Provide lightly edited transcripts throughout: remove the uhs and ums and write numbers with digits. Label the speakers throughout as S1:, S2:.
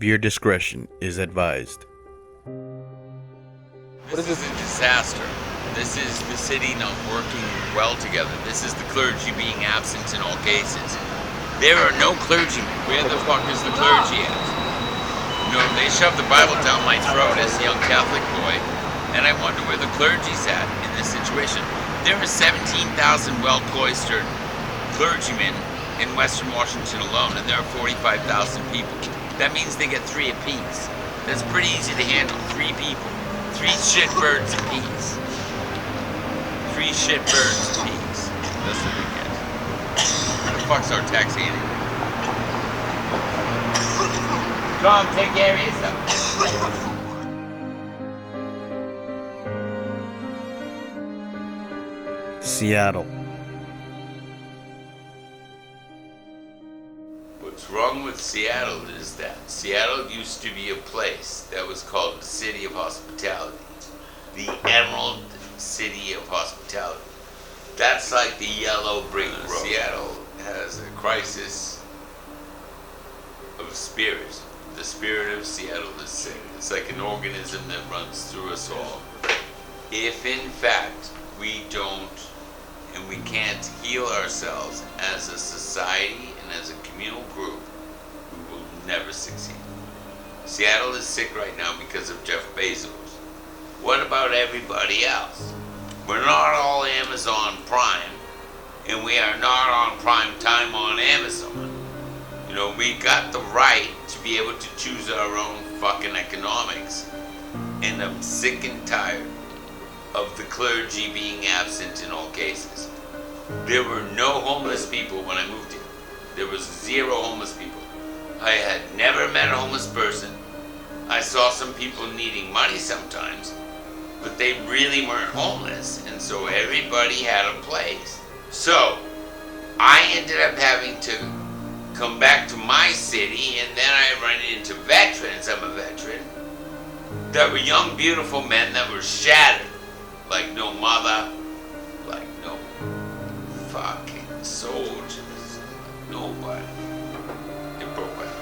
S1: Beer discretion is advised.
S2: This is a disaster. This is the city not working well together. This is the clergy being absent in all cases. There are no clergymen. Where the fuck is the clergy at? You know, they shoved the Bible down my throat as a young Catholic boy, and I wonder where the clergy's at in this situation. There are 17,000 well-cloistered clergymen in Western Washington alone, and there are 45,000 people. That means they get 3 apiece. That's pretty easy to handle. 3 people. 3 shitbirds apiece. 3 shitbirds apiece. That's what we get. What the fuck's our tax anyway? Come, take care of yourself.
S1: Seattle.
S2: What's wrong with Seattle is that Seattle used to be a place that was called the City of Hospitality. The Emerald City of Hospitality. That's like the Yellow Brick Road. Seattle has a crisis of spirit. The spirit of Seattle is sick. It's like an organism that runs through us all. If in fact we don't and we can't heal ourselves as a society and as a communal group, we will never succeed. Seattle is sick right now because of Jeff Bezos. What about everybody else? We're not all Amazon Prime, and we are not on prime time on Amazon. You know, we got the right to be able to choose our own fucking economics, and I'm sick and tired of the clergy being absent in all cases. There were no homeless people when I moved here. There was 0 homeless people. I had never met a homeless person. I saw some people needing money sometimes, but they really weren't homeless, and so everybody had a place. So I ended up having to come back to my city, and then I run into veterans. I'm a veteran. There were young, beautiful men that were shattered, like no mother, like no fucking soldiers, nobody. It broke my heart.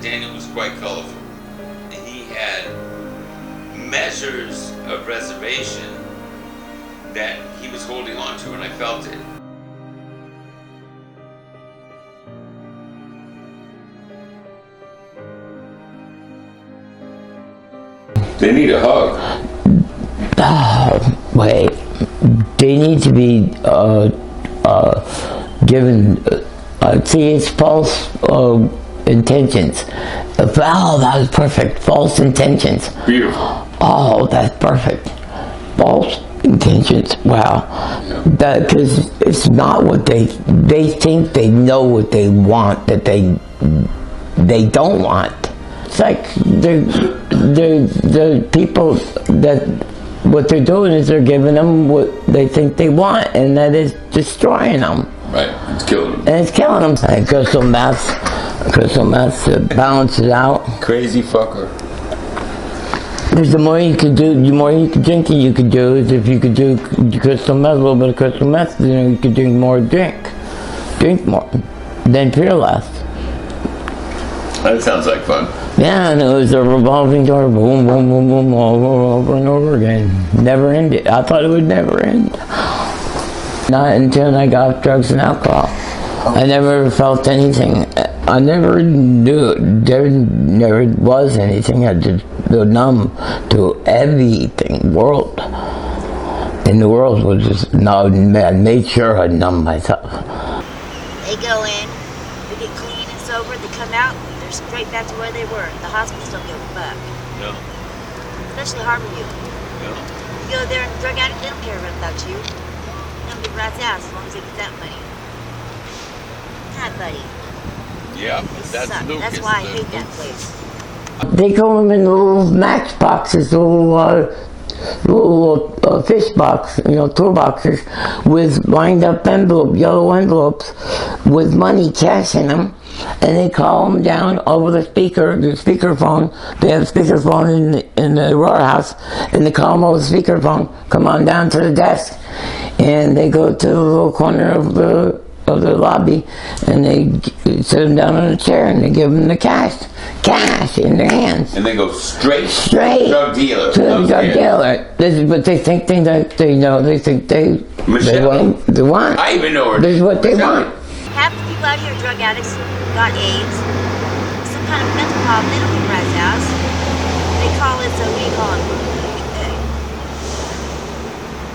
S2: Daniel was quite colorful. He had measures of reservation that he was holding on to, and I felt it. They need a hug.
S3: Wait. They need to be given. See, it's false intentions. Oh, that was perfect. False intentions.
S2: Beautiful.
S3: Oh, that's perfect. False intentions. Wow. That, because it's not what they think they know what they want that they don't want. It's like the people that what they're doing is they're giving them what they think they want, and that is destroying them.
S2: Right. It's killing them.
S3: And it's killing them. And crystal meth to balance it out.
S2: Crazy fucker.
S3: Because the more you could do, the more you could drink, you could do is if you could do crystal meth, a little bit of crystal meth, you know, you could drink more. Drink more. Then fearless.
S2: That sounds like fun.
S3: Yeah, and it was a revolving door, boom, boom, boom, boom, over and over again. Never ended. I thought it would never end. Not until I got off drugs and alcohol. I never felt anything. I never knew. There never was anything. I just feel numb to everything. World. And the world was just no. I made sure I numbed myself.
S4: They go in, they get clean and sober, they come out, they're straight back to where they were. The hospitals don't give a fuck.
S2: No.
S4: Especially Harborview.
S2: No.
S4: You go there and drug addict, they don't care about you. They don't give a rat's ass as long as they get that money. God, buddy.
S2: Yeah,
S4: They
S2: that's
S4: suck.
S2: Lucas.
S4: That's why I hate that place.
S3: They go in little match boxes, little fish box, toolboxes with lined up yellow envelopes with money, cash in them. and they call them down over the speakerphone. They have speakerphone in the rower house, and they call them over the speakerphone. Come on down to the desk, and they go to the little corner of the lobby, and they sit them down on a chair, and they give them the cash in their hands.
S2: And they go straight
S3: drug dealer
S2: to
S3: the drug dealer. This is what they think. They know. They think they want.
S2: I even know her.
S3: This is what they want.
S4: Half the people out here are drug addicts, got AIDS, some kind of mental problem. They don't get rat's ass. They call this what do you call it?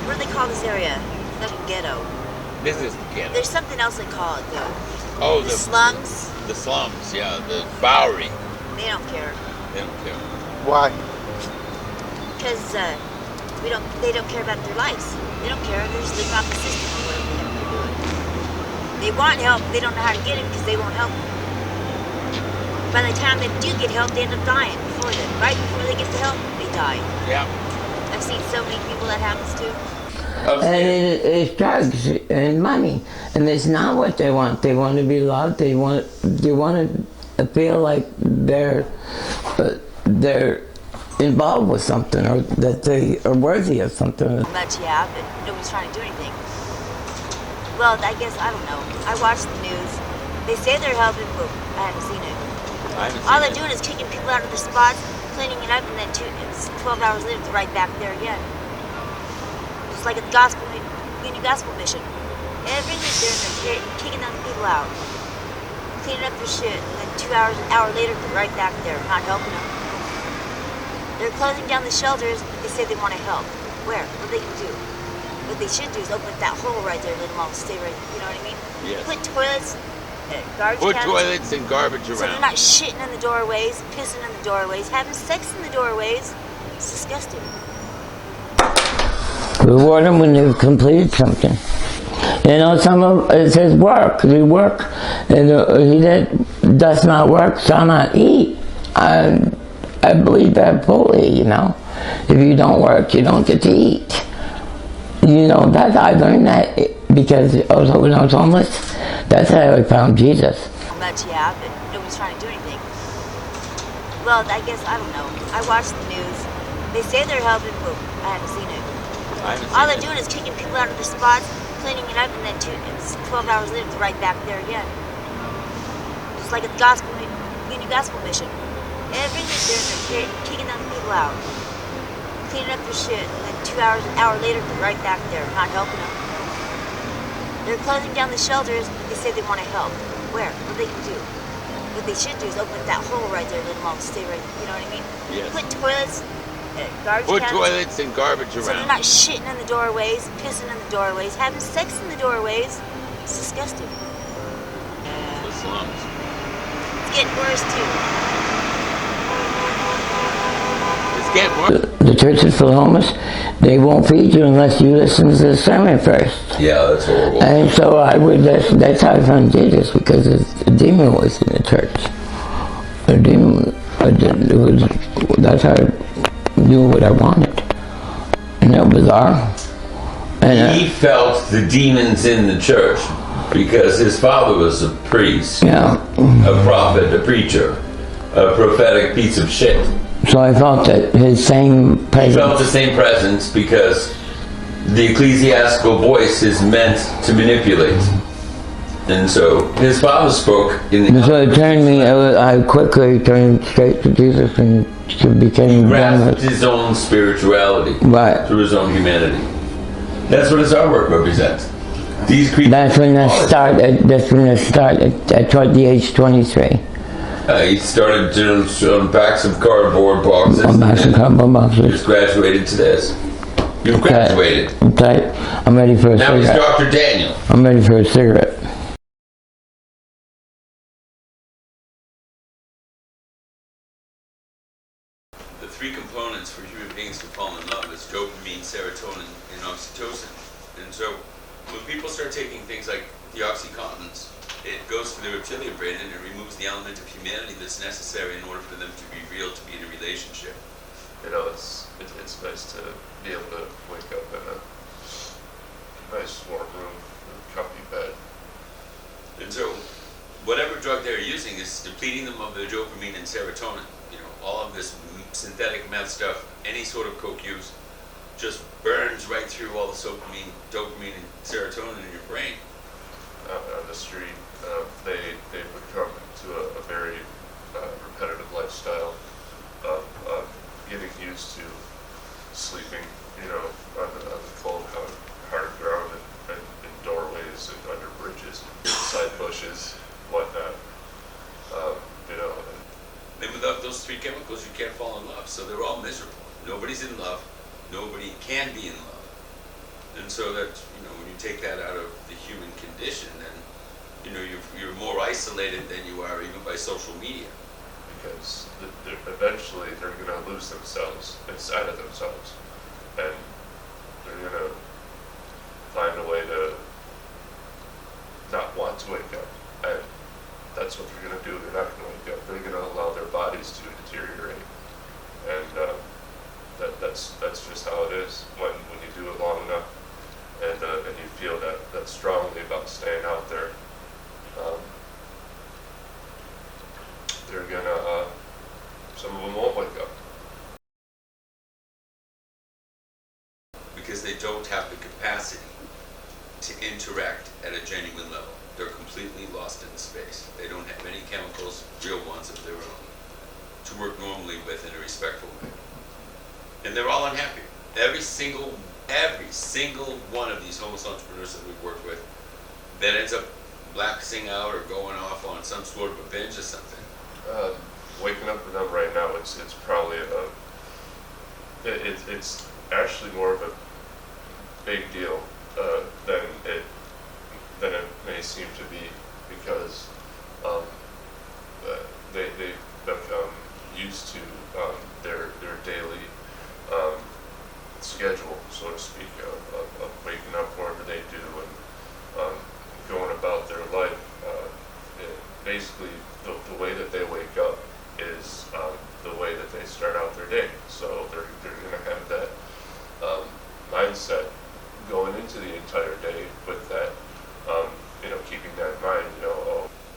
S4: What do they call this area? Like a ghetto.
S2: This is the ghetto.
S4: There's something else they call it though.
S2: Oh,
S4: the slums.
S2: The slums, yeah, the Bowery.
S4: They don't care.
S2: They don't care.
S5: Why?
S4: Because they don't care about their lives. They don't care. They're just living off the system or whatever the heck they're doing. They want help. They don't know how to get it because they won't help them. By the time they do get help, they end up dying before then. Right before they get the help, they die.
S2: Yeah.
S4: I've seen so many people that happens to.
S3: And it's drugs and money, and it's not what they want. They want to be loved. They want to feel like they're involved with something, or that they are worthy of something.
S4: Much, yeah, but nobody's trying to do anything. Well, I guess I don't know. I watch the news. They say they're helping, but I haven't seen it. All they're doing is kicking people out of their spots, cleaning it up, and then 12 hours later, they're right back there again. It's like a union gospel mission. Every week they're kicking them people out, cleaning up their shit, and then an hour later, they're right back there, not helping them. They're closing down the shelters, but they say they want to help. Where? What are they gonna do? What they should do is open up that hole right there, let them all stay right. You know what I mean?
S2: Yes.
S4: Put toilets, garbage
S2: Put
S4: cans,
S2: toilets and garbage
S4: so
S2: around.
S4: they're not shitting in the doorways, pissing in the doorways, having sex in the doorways. It's disgusting.
S3: Reward them when they've completed something. You know, some of it says work. They work, and he that does not work shall not eat. I believe that fully. You know, if you don't work, you don't get to eat. You know, I learned that because when I was homeless. That's how I found Jesus.
S4: Much, yeah, but nobody's trying to do anything. Well, I guess I don't know. I watch the news. They say they're helping, but I haven't seen it. All they're doing is kicking people out of their spots, cleaning it up, and then 12 hours later, they're right back there again. It's like a union gospel mission. Every week they're kicking them people out, cleaning up their shit, and then an hour later, they're right back there, not helping them. They're closing down the shelters, but they say they want to help. Where? What are they gonna do? What they should do is open up that hole right there, let them all stay right. You know what I mean?
S2: Yes.
S4: Put toilets. Garbage
S2: Put
S4: cans,
S2: toilets and garbage
S4: so
S2: around.
S4: they're not shitting in the doorways, pissing in the doorways, having sex in the doorways. It's disgusting.
S2: The slums.
S4: It's getting worse too.
S2: It's getting worse.
S3: The churches for the homeless, they won't feed you unless you listen to the sermon first.
S2: Yeah, that's horrible.
S3: And so that's how I found Jesus, because a demon was in the church. A demon, that's how I knew what I wanted. And that was bizarre. And
S2: He felt the demons in the church because his father was a priest,
S3: yeah.
S2: a prophet, a preacher, a prophetic piece of shit.
S3: So I felt that his same presence.
S2: He felt the same presence because the ecclesiastical voice is meant to manipulate. And so his father spoke in the...
S3: So it turned me, I quickly turned straight to Jesus and became...
S2: He grasped his own spirituality through his own humanity. That's what his artwork represents. These creatures...
S3: That's when it started at the age 23.
S2: He started on backs of cardboard boxes.
S3: On backs of cardboard boxes.
S2: Just graduated to this. You've graduated.
S3: Okay. I'm ready for a cigarette.
S2: Now he's Dr. Daniel.
S3: I'm ready for a cigarette.
S2: The three components for human beings to fall in love is dopamine, serotonin, and oxytocin. And so when people start taking things like the OxyContins, it goes to the reptilian brain and it removes the element of humanity that's necessary in order for them to be real, to be in a relationship.
S6: You know, it's nice to be able to wake up in a nice warm room, a comfy bed.
S2: And so whatever drug they're using, is depleting them of their dopamine and serotonin. You know, all of this synthetic meth stuff, any sort of coke use, just burns right through all the dopamine and serotonin in your brain.
S6: On the street, they become into a very repetitive lifestyle of getting used to sleeping, you know, on the cold, hard ground and in doorways and under bridges, side bushes, whatnot. You know.
S2: And without those three chemicals, you can't fall in love. So they're all miserable. Nobody's in love. Nobody can be in love. And so that, you know, when you take that out of the human condition, then, you know, you're more isolated than you are even by social media.
S6: Because eventually they're going to lose themselves inside of themselves. And they're going to find a way to not want to wake up. And that's what they're going to do. They're not going to wake up. They're going to allow their bodies to deteriorate. And that's just how it is when you do it long enough, and you feel that strongly about staying out there. They're gonna. Some of them won't wake up
S2: because they don't have the capacity to interact at a genuine level. They're completely lost in space. They don't have any chemicals, real ones of their own, to work normally with in a respectful way. And they're all unhappy. Every single one of these homeless entrepreneurs that we've worked with that ends up lapsing out or going off on some sort of a binge or something.
S6: Waking up with them right now, it's probably it's actually more of a big deal than it may seem to be, because they become used to their daily schedule, so to speak, of waking up wherever they do and going about their life. Basically, the way that they wake up is the way that they start out their day. So they're going to have that mindset going into the entire day with that, keeping that in mind,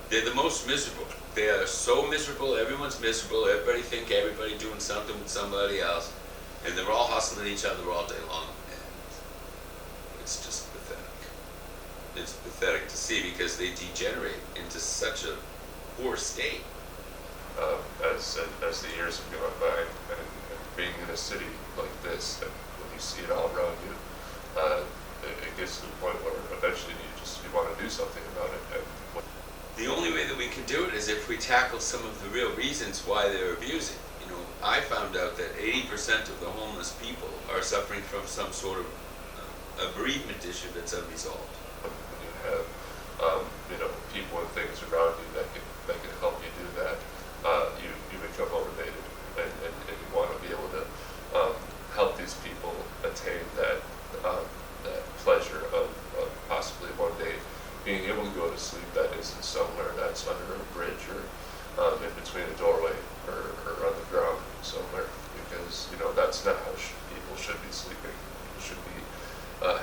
S2: They're the most miserable. They are so miserable. Everyone's miserable. Everybody think everybody doing something with somebody else. And they're all hustling each other all day long. And it's just pathetic. It's pathetic to see because they degenerate into such a poor state.
S6: As the years have gone by, and being in a city like this, and when you see it all around you, it gets to the point where eventually you want to do something about it. And
S2: the only way that we can do it is if we tackle some of the real reasons why they're abusing. I found out that 80% of the homeless people are suffering from some sort of a bereavement issue that's unresolved.
S6: When you have, people and things around you that can help you do that, you become motivated, and you want to be able to help these people attain that pleasure of possibly one day being able to go to sleep that isn't somewhere that's under a bridge or in between a doorway or on the ground somewhere, because that's not how people should be sleeping. People should be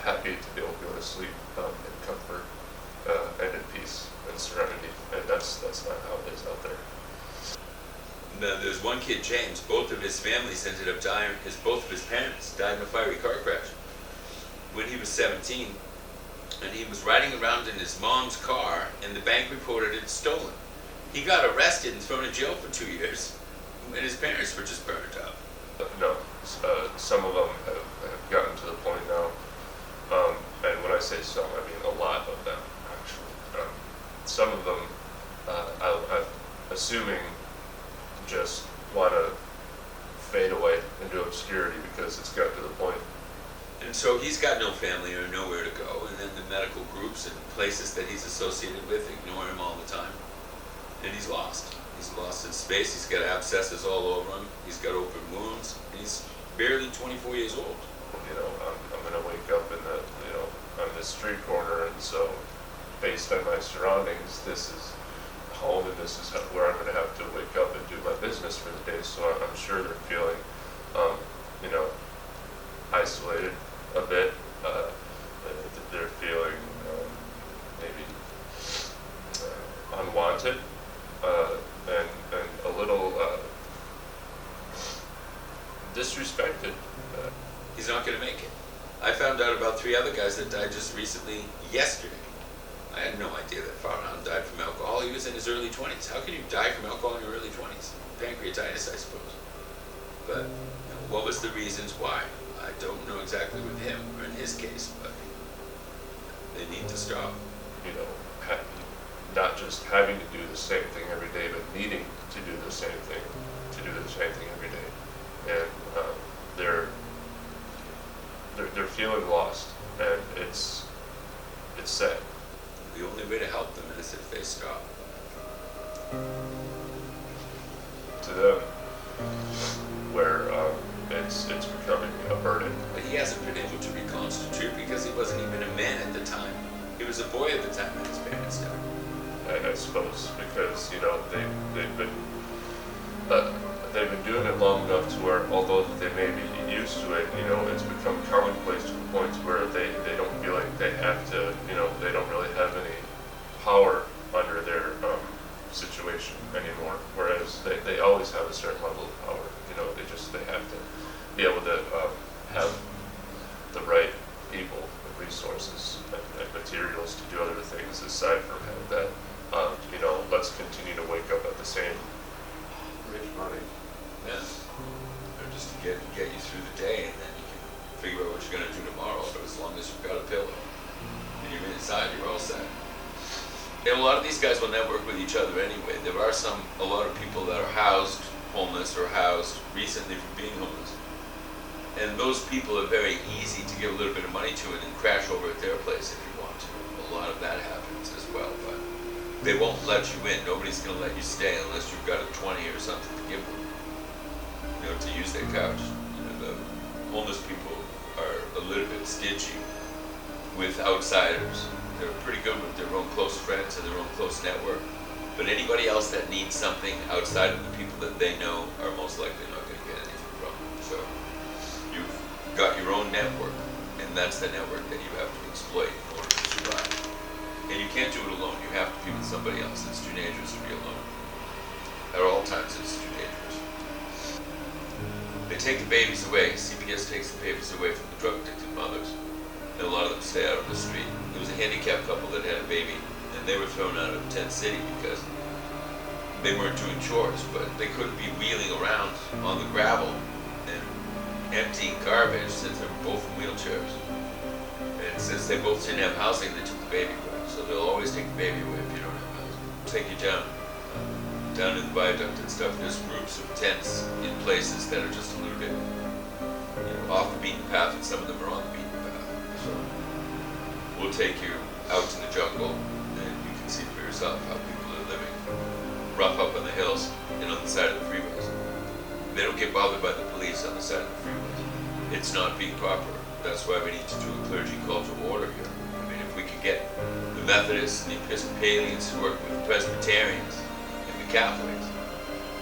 S6: happy to be able to go to sleep in comfort and in peace and serenity, and that's not how it is out there.
S2: Now, there's one kid, James. Both of his families ended up dying. Both of his parents died in a fiery car crash when he was 17, and he was riding around in his mom's car, and the bank reported it stolen. He got arrested and thrown in jail for 2 years, and his parents were just burned up.
S6: No, some of them have gotten to the point now, and when I say some, I mean a lot of them, actually. Some of them, I'm assuming, just want to fade away into obscurity because it's gotten to the point.
S2: And so he's got no family or nowhere to go, and then the medical groups and places that he's associated with ignore him all the time. And he's lost. He's lost in space. He's got abscesses all over him. He's got open wounds. He's barely 24 years old.
S6: I'm going to wake up on this street corner, and so based on my surroundings, this is home, and this is where I'm going to have to wake up and do my business for the day. So I'm sure they're feeling, isolated a bit. They're feeling maybe unwanted. disrespected.
S2: He's not going to make it. I found out about 3 other guys that died just recently, yesterday. I had no idea that Farhan died from alcohol. He was in his early 20s. How can you die from alcohol in your early 20s? Pancreatitis, I suppose. But what was the reasons why? I don't know exactly with him or in his case, but they need to stop.
S6: You know, not just having to do the same thing every day, but needing to do the same thing, every day. And they're feeling lost, and it's sad.
S2: The only way to help them is if they stop.
S6: To them, where it's becoming a burden.
S2: But he hasn't been able to reconstitute because he wasn't even a man at the time. He was a boy at the time when his parents died.
S6: I suppose because they've been doing it long enough to where, although they may be used to it, it's become commonplace to the point where they don't feel like they have to, they don't really have any power under their situation anymore. Whereas they always have a certain level of power. They have to be able to have the right people and resources and materials to do other things aside from having that. Let's continue to wake up at the same rich money.
S2: Yeah. Or just to get you through the day, and then you can figure out what you're going to do tomorrow. But as long as you've got a pillow and you're inside, you're all set. And a lot of these guys will network with each other anyway. There are a lot of people that are housed homeless or housed recently from being homeless. And those people are very easy to give a little bit of money to and then crash over at their place if you want to. A lot of that happens as well, but they won't let you in. Nobody's going to let you stay unless you've got a 20 or something to give them, to use their couch. The homeless people are a little bit stingy with outsiders. They're pretty good with their own close friends and their own close network. But anybody else that needs something outside of the people that they know are most likely not going to get anything from them. So you've got your own network, and that's the network that you have to exploit in order to survive. And you can't do it alone. You have to be with somebody else. It's too dangerous to be alone. At all times, it's too dangerous. They take the babies away. CPS takes the babies away from the drug-addicted mothers. And a lot of them stay out on the street. There was a handicapped couple that had a baby, and they were thrown out of Tent City because they weren't doing chores, but they couldn't be wheeling around on the gravel and emptying garbage since they were both in wheelchairs. And since they both didn't have housing, they took the baby away. So they'll always take the baby away if you don't have housing. Take you down in the viaduct and stuff. There's groups of tents in places that are just a little bit off the beaten path, and some of them are on the beaten path. So we'll take you out in the jungle, and you can see for yourself how people are living rough up on the hills and on the side of the freeways. They don't get bothered by the police on the side of the freeways. It's not being proper. That's why we need to do a clergy call to order here. I mean, if we could get the Methodists and the Episcopalians to work with the Presbyterians and the Catholics,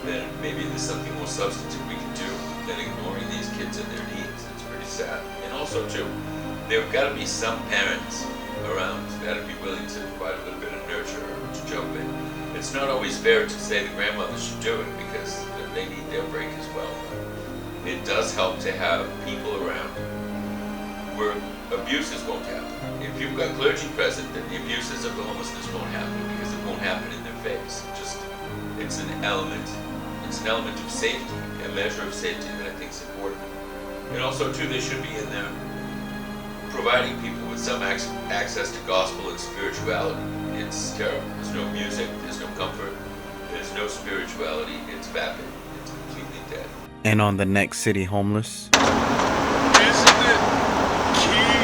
S2: then maybe there's something more substantive we can do than ignoring these kids and their needs. It's pretty sad. And also, too, there have got to be some parents around that would be willing to provide a little bit of nurture or to jump in. It's not always fair to say the grandmother should do it because they need their break as well. It does help to have people around where abuses won't happen. If you've got clergy present, then the abuses of the homelessness won't happen because it won't happen in their face. It's an element of safety, a measure of safety that I think is important. And also, too, they should be in there providing people with some access to gospel and spirituality. It's terrible. There's no music, there's no comfort, there's no spirituality. It's vapid. It's completely dead.
S1: And on the next City Homeless,
S5: Isn't it key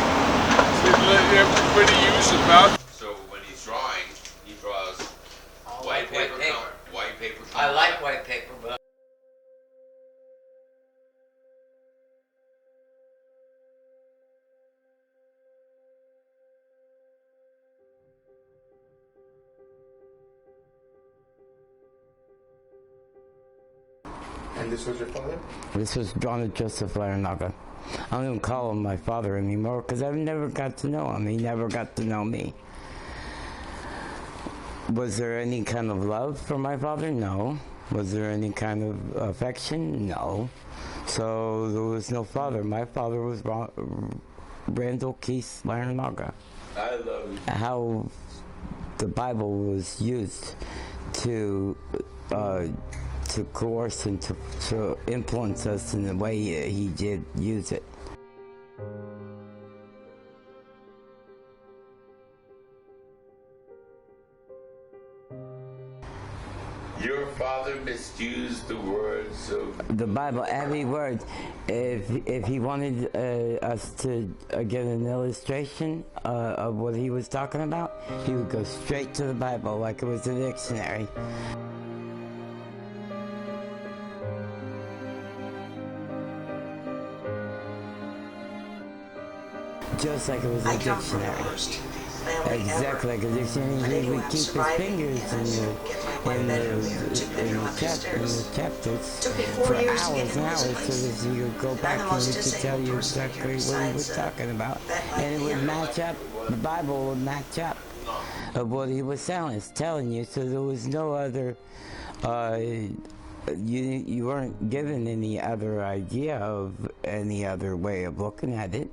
S5: to let everybody use a mouth?
S2: So when he's drawing, he draws white paper. White paper.
S3: I like white paper, but
S7: And this was your father?
S3: this was John Joseph Larinaga. I don't even call him my father anymore because I've never got to know him. He never got to know me. Was there any kind of love for my father? No. Was there any kind of affection? No. So there was no father. My father was Randall Keith Larinaga.
S2: I love it.
S3: How the Bible was used to coerce and to influence us in the way he did use it.
S2: Your father misused the words of
S3: The Bible, every word. If he wanted us to get an illustration of what he was talking about, he would go straight to the Bible like it was a dictionary. Just like it was a dictionary. Exactly like a dictionary. He would keep his fingers in the chapters for hours and hours so that he could go back and he could tell you exactly what he was talking about. And it would match up, the Bible would match up of what he was telling you, so there was no other, you weren't given any other idea of any other way of looking at it.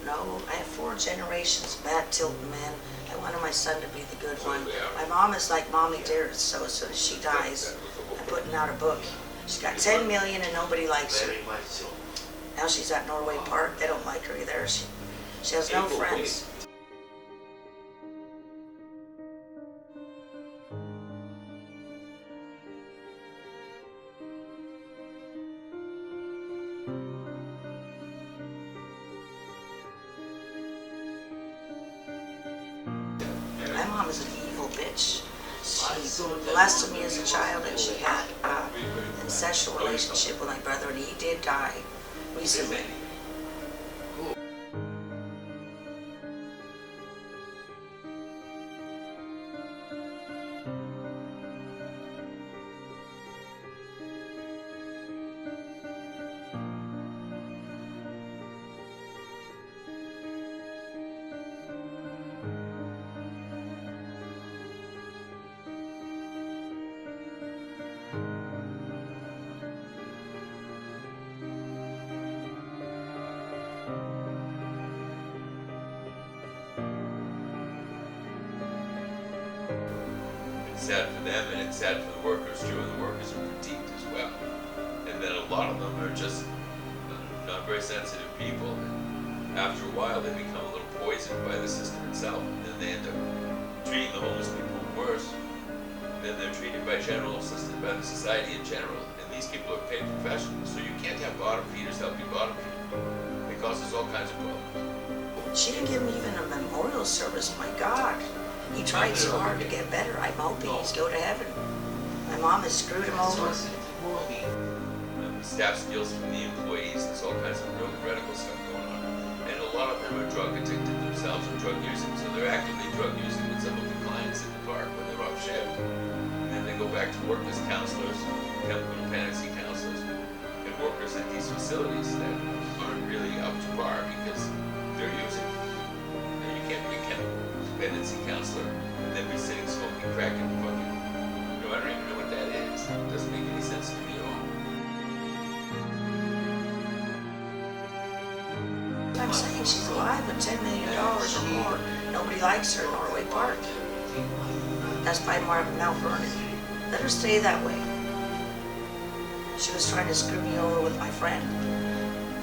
S8: No, I have 4 generations of bad tilting men. I wanted my son to be the good one. My mom is like Mommy Dearest, so as soon as she dies, I'm putting out a book. She's got 10 million and nobody likes her. Now she's at Norway Park. They don't like her either. She has no friends. My mom is an evil bitch. She molested me as a child, and she had an incestual relationship with my brother, and he did die recently.
S2: It's sad for them and it's sad for the workers too, and the workers are critiqued as well. And then a lot of them are just not very sensitive people. And after a while, they become a little poisoned by the system itself, and then they end up treating the homeless people worse than they're treated by the society in general. And these people are paid professionals, so you can't have bottom feeders help you bottom feed. It causes all kinds of problems.
S8: She didn't give me even a memorial service, my God. He tried so hard to get better. I'm hoping he's go to heaven. My mom has screwed him over.
S2: Staff steals from the employees. There's all kinds of real radical stuff going on. And a lot of them are drug addicted themselves or drug using, so they're actively drug using with some of the clients in the park when they're off shift. And then they go back to work as counselors, chemical dependency counselors, and workers at these facilities that aren't really up to par because they're using. And you can't be a chemical dependency counselor and then be sitting smoking crack and fucking, I don't even know what that is. It doesn't make any sense to me at all.
S8: I'm saying she's alive with $10 million or more. Nobody likes her in Norway Park. That's by Mount Vernon. Let her stay that way. She was trying to screw me over with my friend.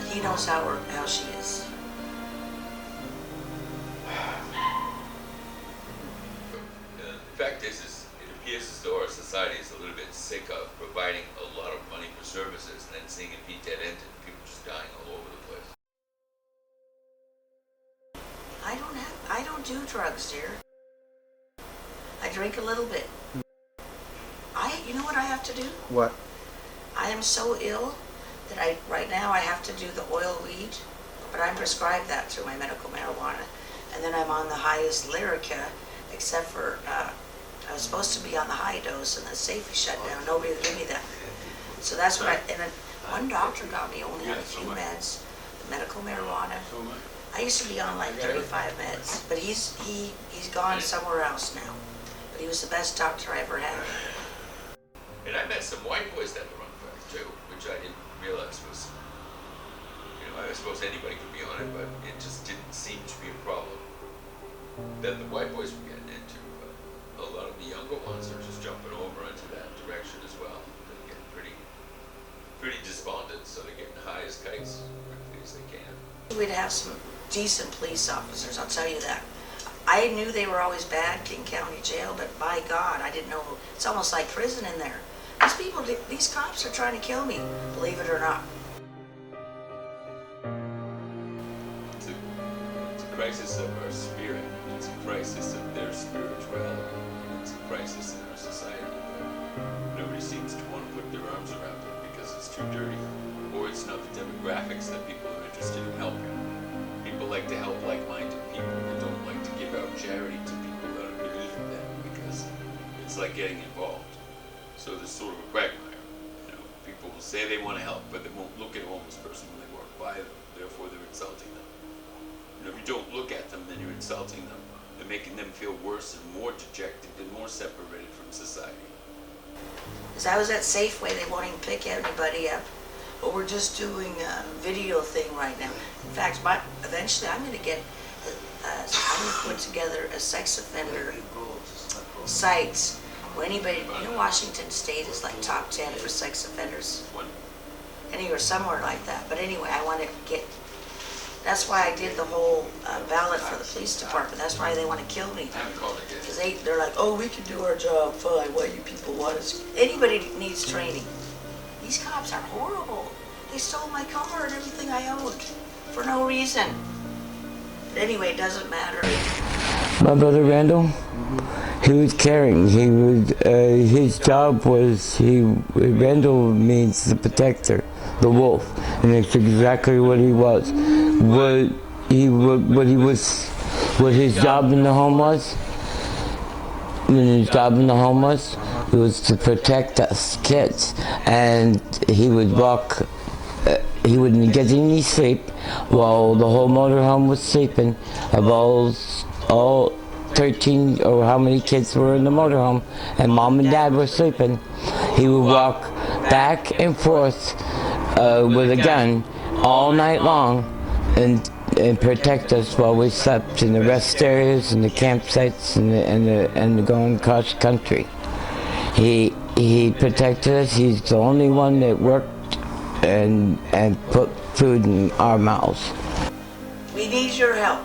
S8: He knows how she is.
S2: The fact is it appears as though our society is a little bit sick of providing a lot of money for services and then seeing it be dead-ended and people just dying all over the place.
S8: I don't do drugs, dear. I drink a little bit. You know what I have to do?
S7: What?
S8: I am so ill that right now I have to do the oil weed, but I'm prescribed that through my medical marijuana. And then I'm on the highest Lyrica, except for, I was supposed to be on the high dose and the safety shut down. Nobody would give me that. So that's what and then one doctor got me only on a few meds, the medical marijuana. I used to be on like 35 meds, but he's gone somewhere else now. but he was the best doctor I ever had.
S2: And I met some white boys that were on crack too, which I didn't realize was, I suppose anybody could be on it, but it just didn't seem to be a problem that the white boys were getting into. But a lot of the younger ones are just jumping over into that direction as well. They're getting pretty despondent, so they're getting high as kites as quickly as they can.
S8: We'd have some decent police officers, I'll tell you that. I knew they were always bad, King County Jail, but by God, I didn't know. It's almost like prison in there. These cops are trying to kill me, believe it or not.
S2: It's a crisis of our spirit. It's a crisis of their spirituality. It's a crisis in our society. Nobody seems to want to put their arms around it because it's too dirty, or it's not the demographics that people are interested in helping. People like to help like-minded people. They don't like to give out charity to people that are beneath them because it's like getting involved. So there's sort of a quagmire. People will say they want to help, but they won't look at a homeless person when they walk by them. Therefore, they're insulting them. If you don't look at them, then you're insulting them. They're making them feel worse and more dejected and more separated from society.
S8: As I was at Safeway, they won't even pick anybody up. But we're just doing a video thing right now. In fact, eventually I'm going to get, I'm going to put together a sex offender site. Where anybody, Washington State is like top 10 for sex offenders. Anywhere, somewhere like that. But anyway, I want to get, that's why I did the whole ballot for the police department. That's why they want to kill me. Because they're like, oh, we can do our job fine. Why you people want us? Anybody needs training. These cops are horrible. They stole my car and everything I owned for no reason. But anyway, it doesn't matter.
S3: My brother Randall, he was caring. He was, his job was, Randall means the protector, the wolf, and it's exactly what he was. What his job in the home was, it was to protect us kids, and he would walk. He wouldn't get any sleep while the whole motorhome was sleeping. Of all 13 or how many kids were in the motorhome, and mom and dad were sleeping, he would walk back and forth with a gun all night long and protect us while we slept in the rest areas and the campsites and going cross country. He protected us. He's the only one that worked and put food in our mouths.
S8: We need your help.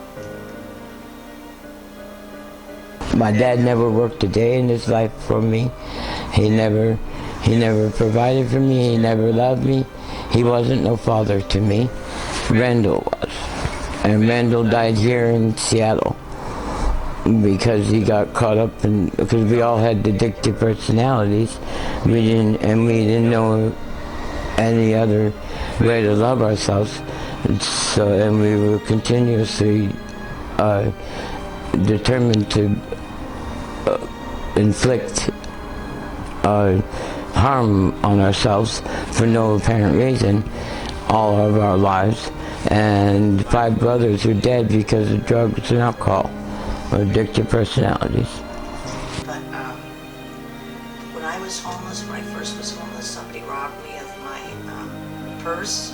S3: My dad never worked a day in his life for me. He never provided for me. He never loved me. He wasn't no father to me. Randall was. And Randall died here in Seattle because he got caught up in, because we all had addictive personalities. We didn't know any other way to love ourselves. And we were continuously determined to inflict harm on ourselves for no apparent reason all of our lives. And 5 brothers were dead because of drugs and alcohol or addictive personalities.
S8: But when I was homeless, when I first was homeless, somebody robbed me of my purse.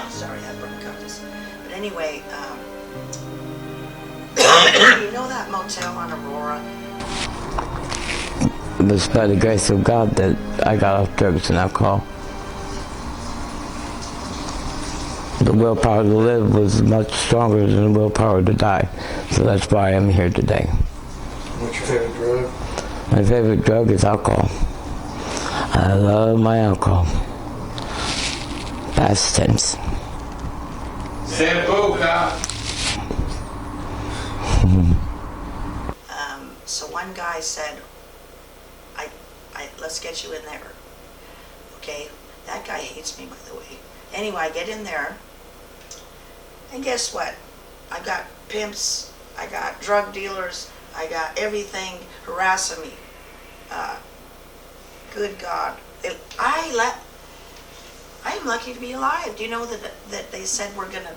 S8: Sorry, I broke this. But anyway, you know that motel on Aurora?
S3: It was by the grace of God that I got off drugs and alcohol. The willpower to live was much stronger than the willpower to die. So that's why I'm here today.
S7: What's your favorite drug?
S3: My favorite drug is alcohol. I love my alcohol. Past tense.
S8: So one guy said, let's get you in there. Okay, that guy hates me, by the way. Anyway, I get in there, and guess what? I got pimps, I got drug dealers, I got everything harassing me. Good God. I am lucky to be alive. Do you know that they said we're gonna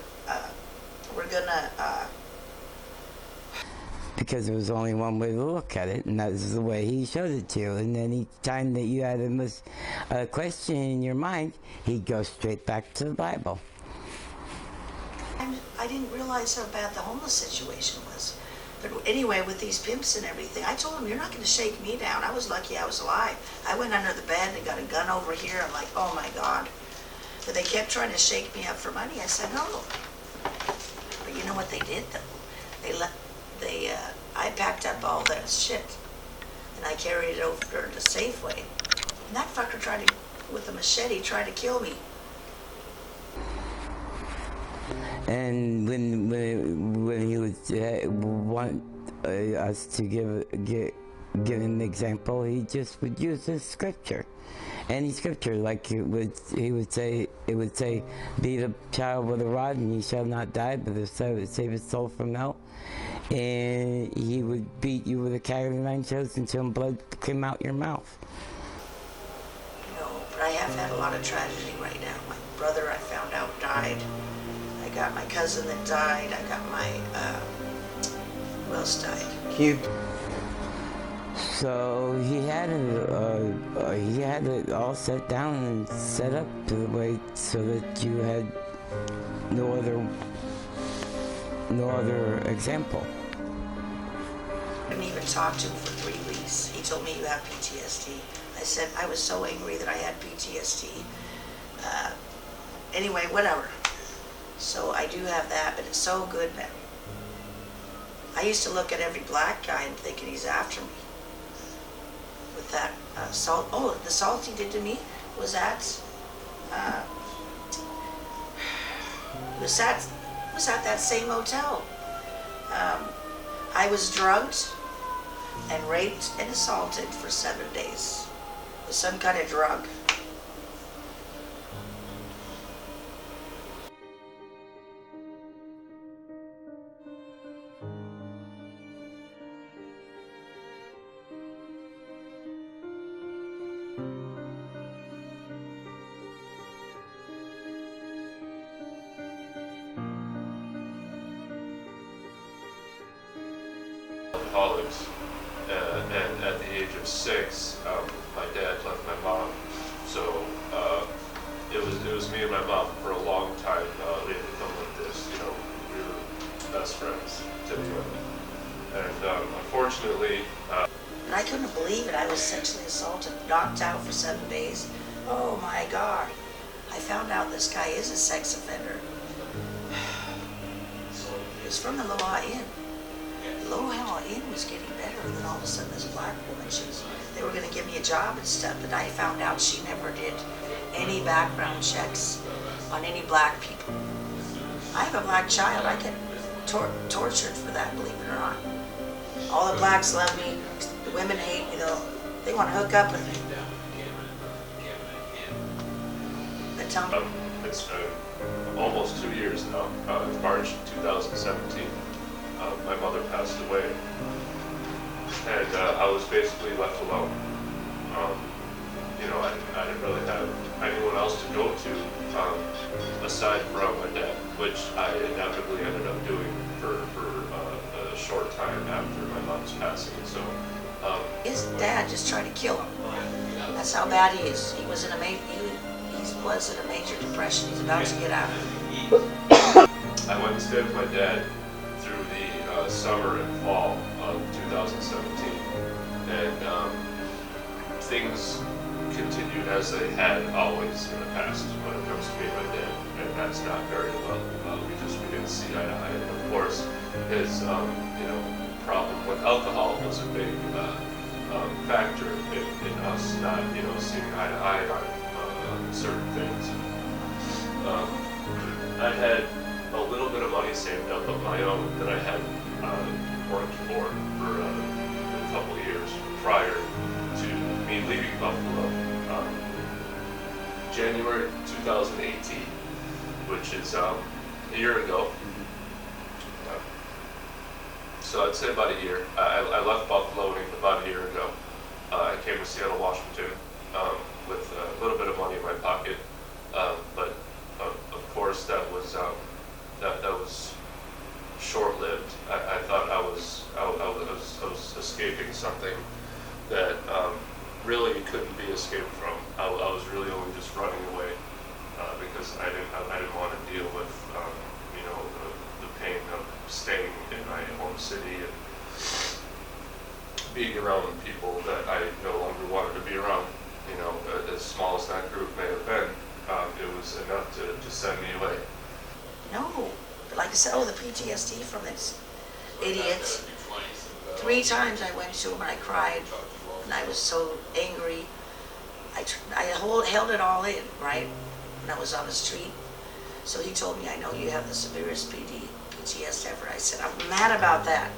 S3: The because there was only one way to look at it, and that was the way he showed it to you. And any time that you had a question in your mind, he'd go straight back to the Bible.
S8: I didn't realize how bad the homeless situation was. But anyway, with these pimps and everything, I told them, you're not going to shake me down. I was lucky I was alive. I went under the bed and got a gun over here. I'm like, oh my God. But they kept trying to shake me up for money. I said, no. But you know what they did, though? I packed up all that shit, and I carried it over to Safeway. And that fucker with a machete, tried to kill me.
S3: And when he would want us to give an example, he just would use this scripture, any scripture. Like he would say, "Beat a child with a rod, and he shall not die, but save his soul from hell." And he would beat you with a cat o' nine tails until blood came out your mouth.
S8: But I have had a lot of tragedy right now. My brother, I found out, died. I got my cousin that died. I got my, who else died?
S1: Cute.
S3: So he had it all set down and set up to the way so that you had no other example.
S8: I didn't even talk to him for 3 weeks. He told me, you have PTSD. I said, I was so angry that I had PTSD. Anyway, whatever. So I do have that, but it's so good now. I used to look at every black guy and thinking he's after me. With that salt. Oh, the salt he did to me was at that same motel. I was drugged and raped and assaulted for 7 days with some kind of drug.
S6: Alcoholics, and at the age of 6, my dad left my mom. So it was me and my mom for a long time. We had become like this, we were best friends typically. And unfortunately,
S8: And I couldn't believe it. I was sexually assaulted, knocked out for 7 days. Oh my God! I found out this guy is a sex offender. He was from the Loa Inn. Loa Inn was getting better, and then all of a sudden this black woman, they were going to give me a job and stuff, but I found out she never did any background checks on any black people. I have a black child. I get tortured for that, believe it or not. All the blacks love me. The women hate me, though. They want to hook up with me. But tell me.
S6: It's been almost 2 years now. March 2017. My mother passed away, and I was basically left alone. I didn't really have anyone else to go to aside from my dad, which I inevitably ended up doing for a short time after my mom's passing. So
S8: his dad just tried to kill him. That's how bad he is. He was in a major depression. He's about to get out.
S6: I went and stayed with my dad through the summer and fall of 2017, and things continued as they had always in the past when it comes to me and my dad, and that's not very well. We didn't see eye to eye, and of course his problem with alcohol was a big factor in us not seeing eye to eye on certain things. I had a little bit of money saved up of my own that I had worked for a couple of years prior to me leaving Buffalo. January 2018, which is a year ago. So I'd say about a year. I left Buffalo about a year ago. I came to Seattle, Washington, with a little bit of money in my pocket, but of course that was short-lived. I thought I really couldn't be escaped from. I was really only just running away because I didn't want to deal with you know, the pain of staying in my home city and being around people that I no longer wanted to be around. You know, as small as that group may have been, it was enough to send me away.
S8: No, but like I said, the PTSD from this idiots. 3 times I went to him and I cried, and I was so angry. I held it all in, right, when I was on the street. So he told me, I know you have the severest PTSD ever. I said, I'm mad about that.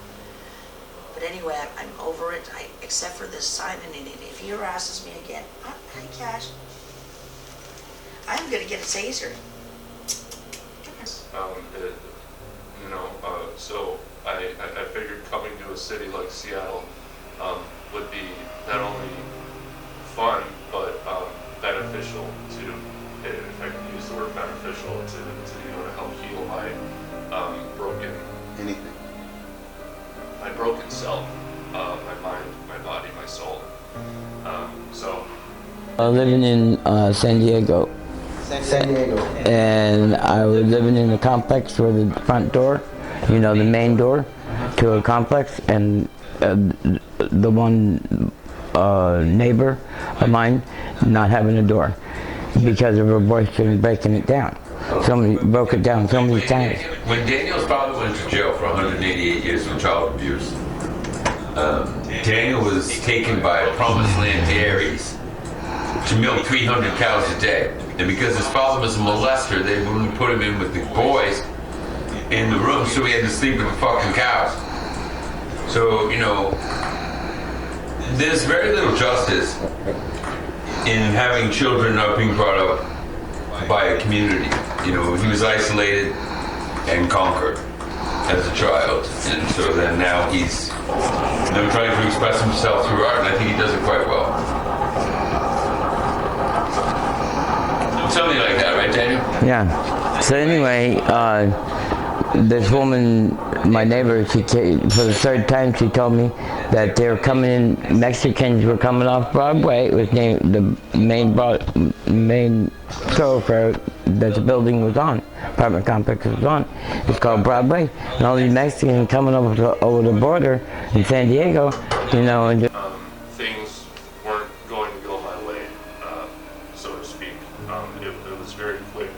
S8: But anyway, I'm over it, except for this Simon idiot. If he harasses me again, hey Cash, I'm gonna get a taser.
S6: You know, so I figured coming to a city like Seattle would be not only fun, but beneficial to, if I can use the word beneficial, to you know, to help heal my my broken self, my mind, my body, my soul. So.
S3: Living in San Diego. And I was living in a complex where the front door, you know, the main door to a complex, and the one neighbor of mine not having a door because of her boyfriend breaking it down. Somebody broke it down so many times.
S2: When Daniel's father went to jail for 188 years for child abuse, Daniel was taken by Promised Land Dairies to milk 300 cows a day. And because his father was a molester, they wouldn't put him in with the boys in the room, so he had to sleep with the fucking cows. So, you know, there's very little justice in having children not being brought up by a community. You know, he was isolated and conquered as a child, and so then now he's trying to express himself through art, and I think he does it quite well. Something like that, right, Daniel?
S3: Yeah. So anyway, this woman, my neighbor, she came, for the 3rd time, she told me that they were coming in, Mexicans were coming off Broadway. It was named the main thoroughfare that the building was on, apartment complex was on. It's called Broadway, and all these Mexicans coming over the border in San Diego, you know, and
S6: things weren't going to go my way, so to speak. It was very quick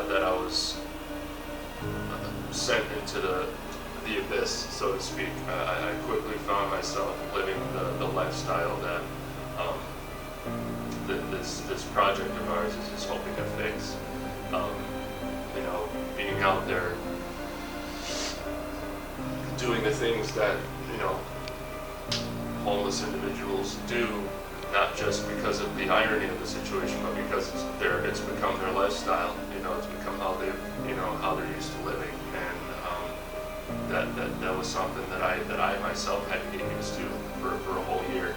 S6: that I was sent into the abyss, so to speak. I quickly found myself living the lifestyle that this project of ours is hoping to fix. You know, being out there, doing the things that, you know, homeless individuals do, not just because of the irony of the situation, but because it's become their lifestyle. You know, it's become how they're used to living, and that was something that I myself had to get used to for a whole year.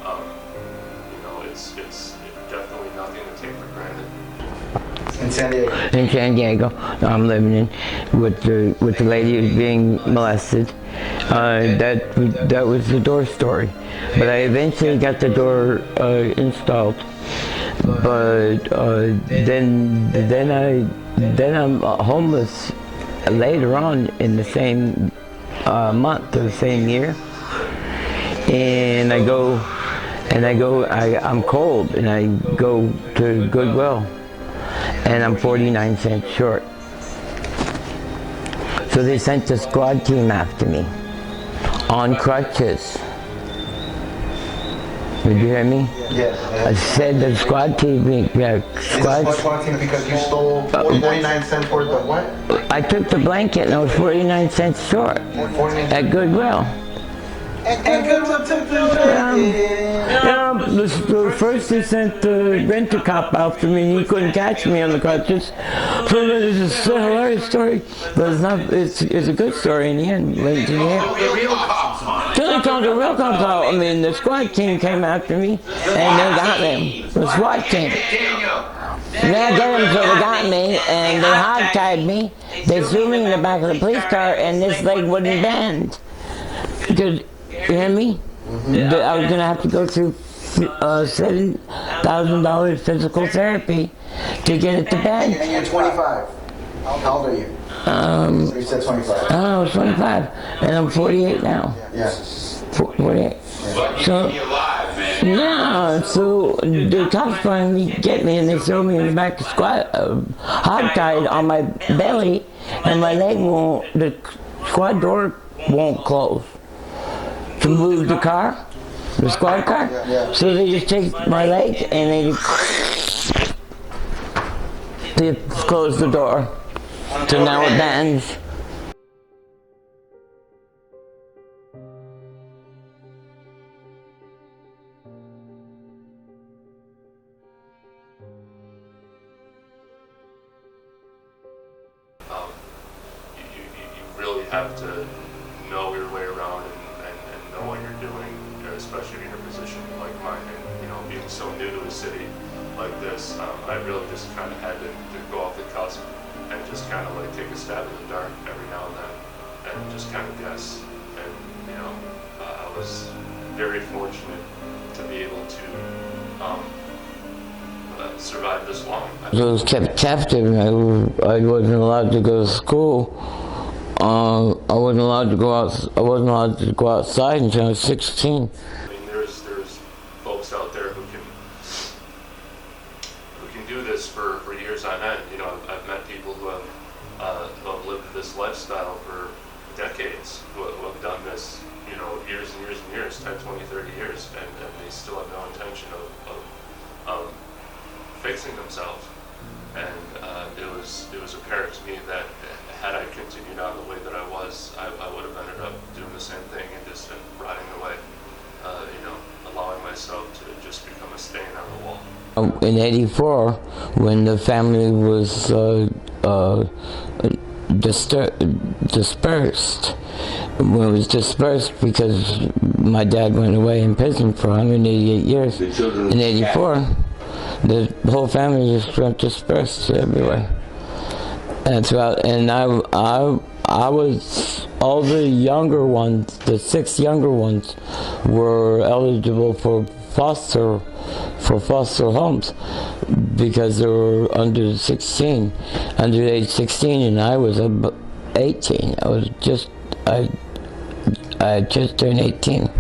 S6: You know, it's definitely nothing to take for granted.
S7: In San Diego.
S3: In San Diego, I'm living in with the lady who's being molested. That was the door story, but I eventually got the door installed. But then I'm homeless later on in the same month or the same year, and I'm cold, and I go to Goodwill, and I'm 49 cents short. So they sent the squad team after me on crutches. Did you hear me?
S7: Yes.
S3: I said the squad team,
S7: Is the squad team because you stole 49 cents worth of what?
S3: I took the blanket and I was 49 cents short at Goodwill. First they sent the rent-a-cop after me, and he couldn't catch me on the crutches. So it's a hilarious story, but it's not. It's a good story in the end. Late in the end.
S2: The real cops on it.
S3: Till they called the real cops out. I mean, the squad team came after me, and they got him. The SWAT team. And I got him, so they got me, and they hog-tied me. They threw me in the back of the police car, and this leg wouldn't bend. You hear me? I was gonna have to go through $7,000 physical therapy to get it to bed.
S7: And you're 25. How old are you? So you said 25.
S3: I was 25, and I'm 48 now.
S7: Yeah.
S3: 48.
S2: But you
S3: So,
S2: can be alive, man.
S3: yeah, so the cops finally get me and they throw me in the back of squad, hogtied on my belly, and my leg won't, the squad door won't close. To move the car, the squad car, so they just take my leg and they close the door. So now it bends.
S6: You really have to know your way around and know what you're doing, especially in a position like mine. And being so new to a city like this, I really just kind of had to go off the cusp and just kind of like take a stab in the dark every now and then, and just kind of guess. And I was very fortunate to be able to survive this long.
S3: I was kept captive. I wasn't allowed to go to school. I wasn't allowed to go out. I wasn't allowed to go outside until I was 16.
S6: I mean, there's folks out there who can do this for years on end. I've met people who have lived this lifestyle for decades, who have done this, years and years and years, 10, 20, 30 years, and they still have no intention of fixing themselves. And it was apparent to me that had I continued on the way that I was, I would have ended up doing the same thing and just rotting away, allowing myself to just become a stain on the wall.
S3: In '84, when the family was dispersed, when it was dispersed because my dad went away in prison for 188 years, in '84, the whole family just went dispersed everywhere. And I was, all the younger ones, the 6 younger ones, were eligible for foster homes because they were under age 16, and I was 18. I had just turned 18.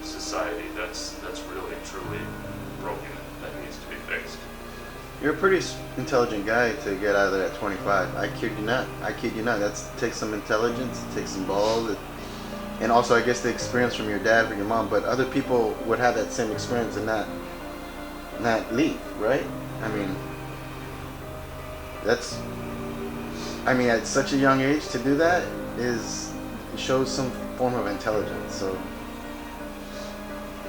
S6: Society that's really truly broken, that needs to be fixed.
S7: You're a pretty intelligent guy to get out of there at 25. I kid you not. That takes some intelligence, it takes some balls, and also I guess the experience from your dad or your mom. But other people would have that same experience and not leave, right? At such a young age to do that shows some form of intelligence. So,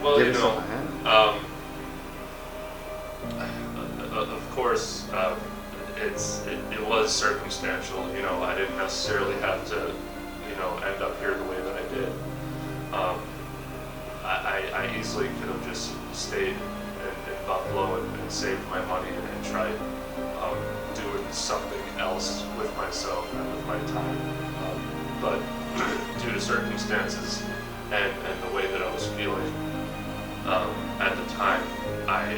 S6: well,
S7: give it some hand.
S6: Of course, it was circumstantial. I didn't necessarily have to, end up here the way that I did. I easily could have just stayed in Buffalo and saved my money and tried doing something else with myself and with my time. But due to circumstances and the way that I was feeling at the time, I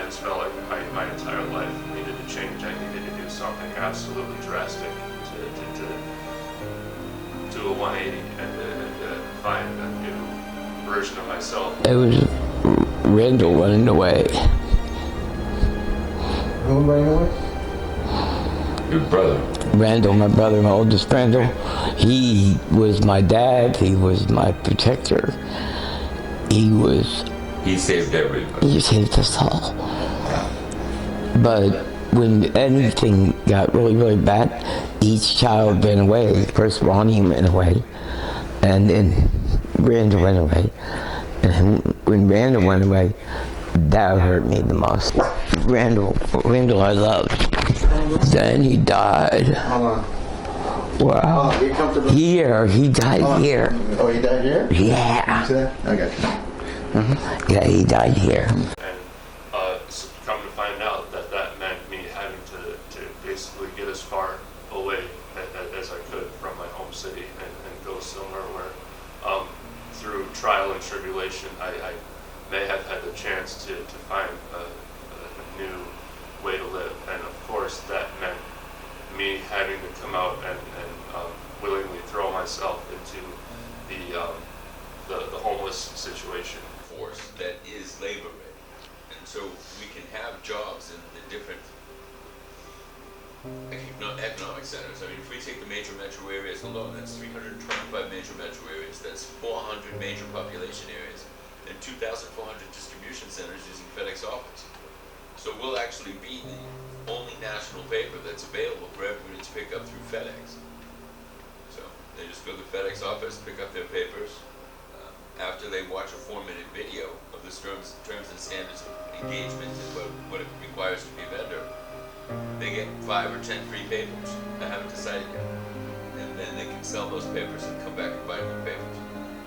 S6: just felt like my entire life needed to change. I needed to do something absolutely drastic to a 180 and to find a new version of myself.
S3: It was Randall running away.
S7: Who running away?
S6: Your brother.
S3: Randall, my brother, my oldest Randall. He was my dad. He was my protector. He
S2: saved everybody.
S3: He saved us all. But when anything got really, really bad, each child ran away. First Ronnie went away, and then Randall went away. And when Randall went away, that hurt me the most. Randall I loved. Then he died.
S7: Hold on.
S3: Wow.
S7: Are you comfortable?
S3: Here, he died here.
S7: Oh, he died here?
S3: Yeah.
S7: See that? I got you.
S3: Yeah, he died here.
S6: And come to find out that meant me having to basically get as far away as I could from my home somewhere where through trial and tribulation I may have had the chance to find a new way to live. And of course that meant me having to come out and willingly throw myself into the homeless situation.
S2: Force that is labor ready. And so we can have jobs in the different economic centers. I mean, if we take the major metro areas alone, that's 325 major metro areas, that's 400 major population areas, and 2,400 distribution centers using FedEx Office. So we'll actually be the only national paper that's available for everybody to pick up through FedEx. So they just go to the FedEx office, pick up their papers. After they watch a 4-minute video of the terms and standards of engagement and what it requires to be a vendor, they get 5 or 10 free papers. I haven't decided yet. And then they can sell those papers and come back and buy more papers.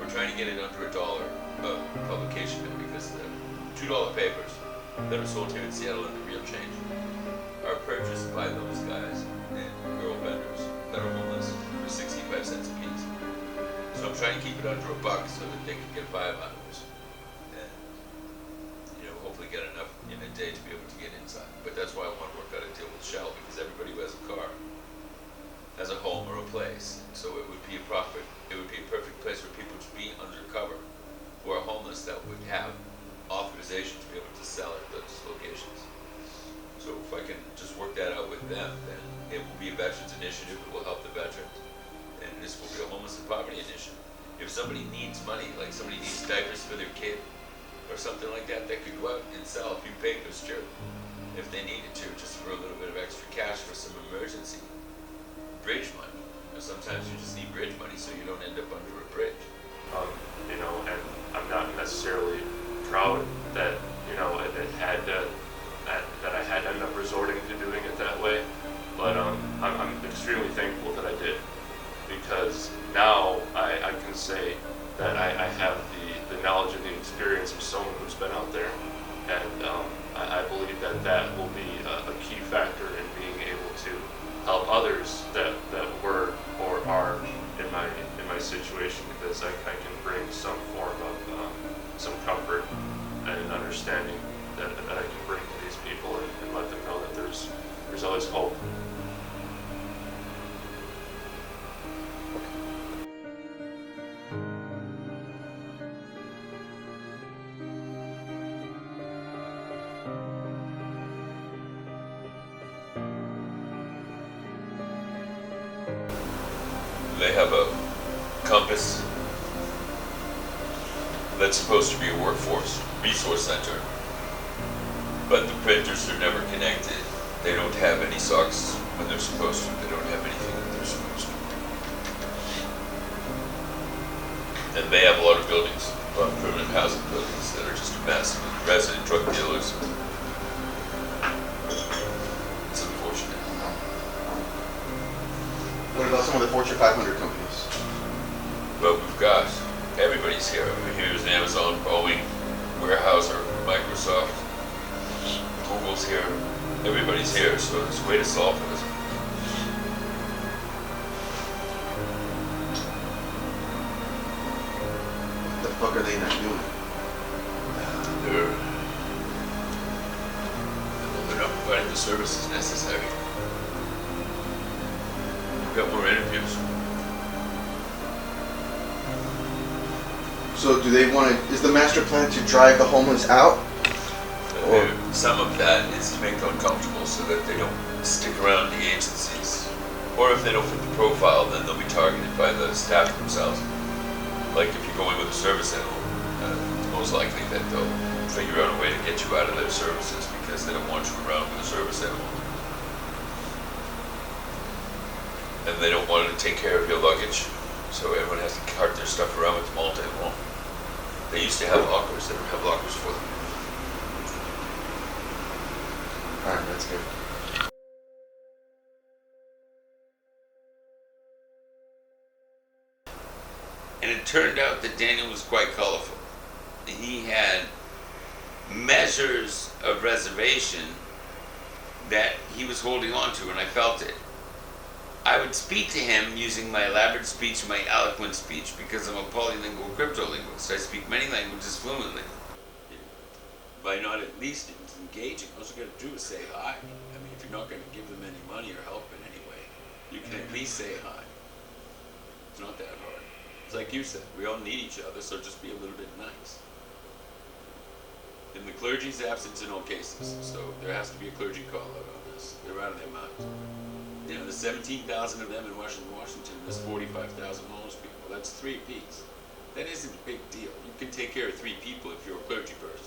S2: We're trying to get it under $1 of publication now, because the $2 papers that are sold here in Seattle under real change are purchased by those guys and girl vendors that are homeless for 65 cents a piece. So I'm trying to keep it under $1 so that they can get 5 out of us. And, hopefully get enough in a day to be able to get inside. But that's why I want to work out a deal with Shell, because everybody who has a car has a home or a place. So it would be a perfect place for people to be undercover who are homeless that would have authorization to be able to sell at those locations. So if I can just work that out with them, then it will be a veterans initiative. It will help the veterans. And this will be a homeless and poverty initiative. If somebody needs money, like somebody needs diapers for their kid or something like that, they could go out and sell a few papers too, if they needed to, just for a little bit of extra cash for some emergency bridge money. Sometimes you just need bridge money so you don't end up under a bridge.
S6: And I'm not necessarily proud that it had that I had to end up resorting to doing it that way, but I'm extremely thankful that I did, because now I can say that I have the knowledge and the experience of someone who's been out there, and I believe that will be a key factor in being able to help others that were or are in my situation, because I can bring some form of some comfort and understanding that I can bring to these people and let them know that there's always hope.
S2: They have a compass that's supposed to be a workforce resource center, but the printers are never connected. They don't have any socks when they're supposed to. They don't have anything that they're supposed to. And they have a lot of buildings, a lot of permanent housing buildings that are just a mess. Resident drug dealers. It's unfortunate.
S7: What about some of the Fortune 500 companies?
S2: But we've got, everybody's here. Here's Amazon, Boeing, Weyerhaeuser, Microsoft, Google's here. Everybody's here, so there's a way to solve this.
S7: What the fuck are they not doing?
S2: They're not providing the services necessary. We've got more interviews.
S7: So do they want to, is the master plan to drive the homeless out? Or
S2: Some of that is to make them uncomfortable so that they don't stick around the agencies. Or if they don't fit the profile, then they'll be targeted by the staff themselves. Like if you're going with a service animal, it's most likely that they'll figure out a way to get you out of their services because they don't want you around with a service animal. And they don't want to take care of your luggage, so everyone has to cart their stuff around with them all day long. They used to have lockers, they don't have lockers for them.
S7: alright, that's good.
S2: And it turned out that Daniel was quite colorful. He had measures of reservation that he was holding on to, and I felt it. I would speak to him using my elaborate speech and my eloquent speech because I'm a polylingual cryptolinguist. I speak many languages fluently. By not at least engaging, all you got to do is say hi. I mean, if you're not going to give them any money or help in any way, you can at least say hi. It's not that hard. It's like you said, we all need each other, so just be a little bit nice. And the clergy's absent in all cases, so there has to be a clergy call out on this. They're out of their minds. You know, there's 17,000 of them in Washington, there's 45,000 homeless people. That's 3 apiece. That isn't a big deal. You can take care of 3 people if you're a clergy person,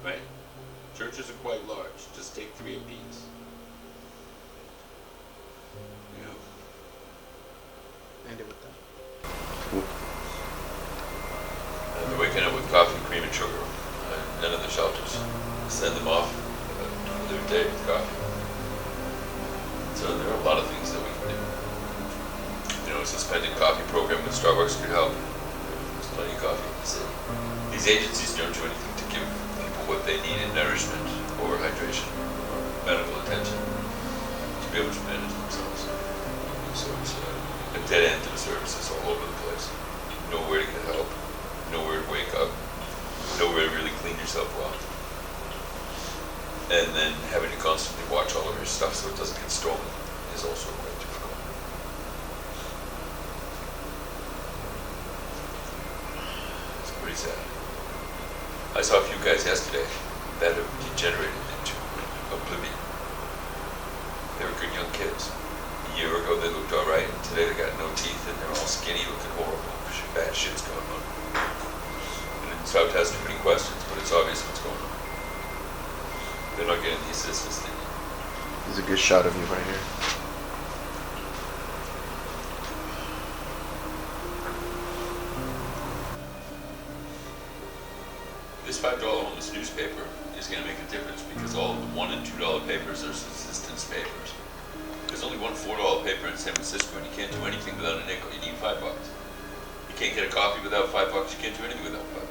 S2: right? Churches are quite large. Just take 3 apiece. You know.
S7: End it with that.
S6: They're waking up with coffee, cream, and sugar. None of the shelters. Send them off for their day with coffee. So there are a lot of things that we can do. You know, a suspended coffee program with Starbucks could help. There's plenty of coffee in the city. These agencies don't do anything to give people what they need in nourishment or hydration or medical attention to be able to manage themselves. So it's a dead end to the services all over the place. Nowhere to get help, nowhere to wake up, nowhere to really clean yourself well. And then having to constantly watch all of your stuff so it doesn't get stolen is also quite difficult. It's pretty sad. I saw a few guys yesterday that have degenerated into oblivion. They were good young kids. A year ago they looked alright, and today they got no teeth and they're all skinny, looking horrible. Bad shit's going on. And it's hard to ask too many questions, but it's obvious what's going on. They're not getting the assistance they need.
S7: There's a good shot of you right here.
S2: This $5 homeless newspaper is going to make a difference because all of the $1 and $2 papers are subsistence papers. There's only one $4 paper in San Francisco, and you can't do anything without a nickel. You need $5. You can't get a coffee without $5. You can't do anything without $5.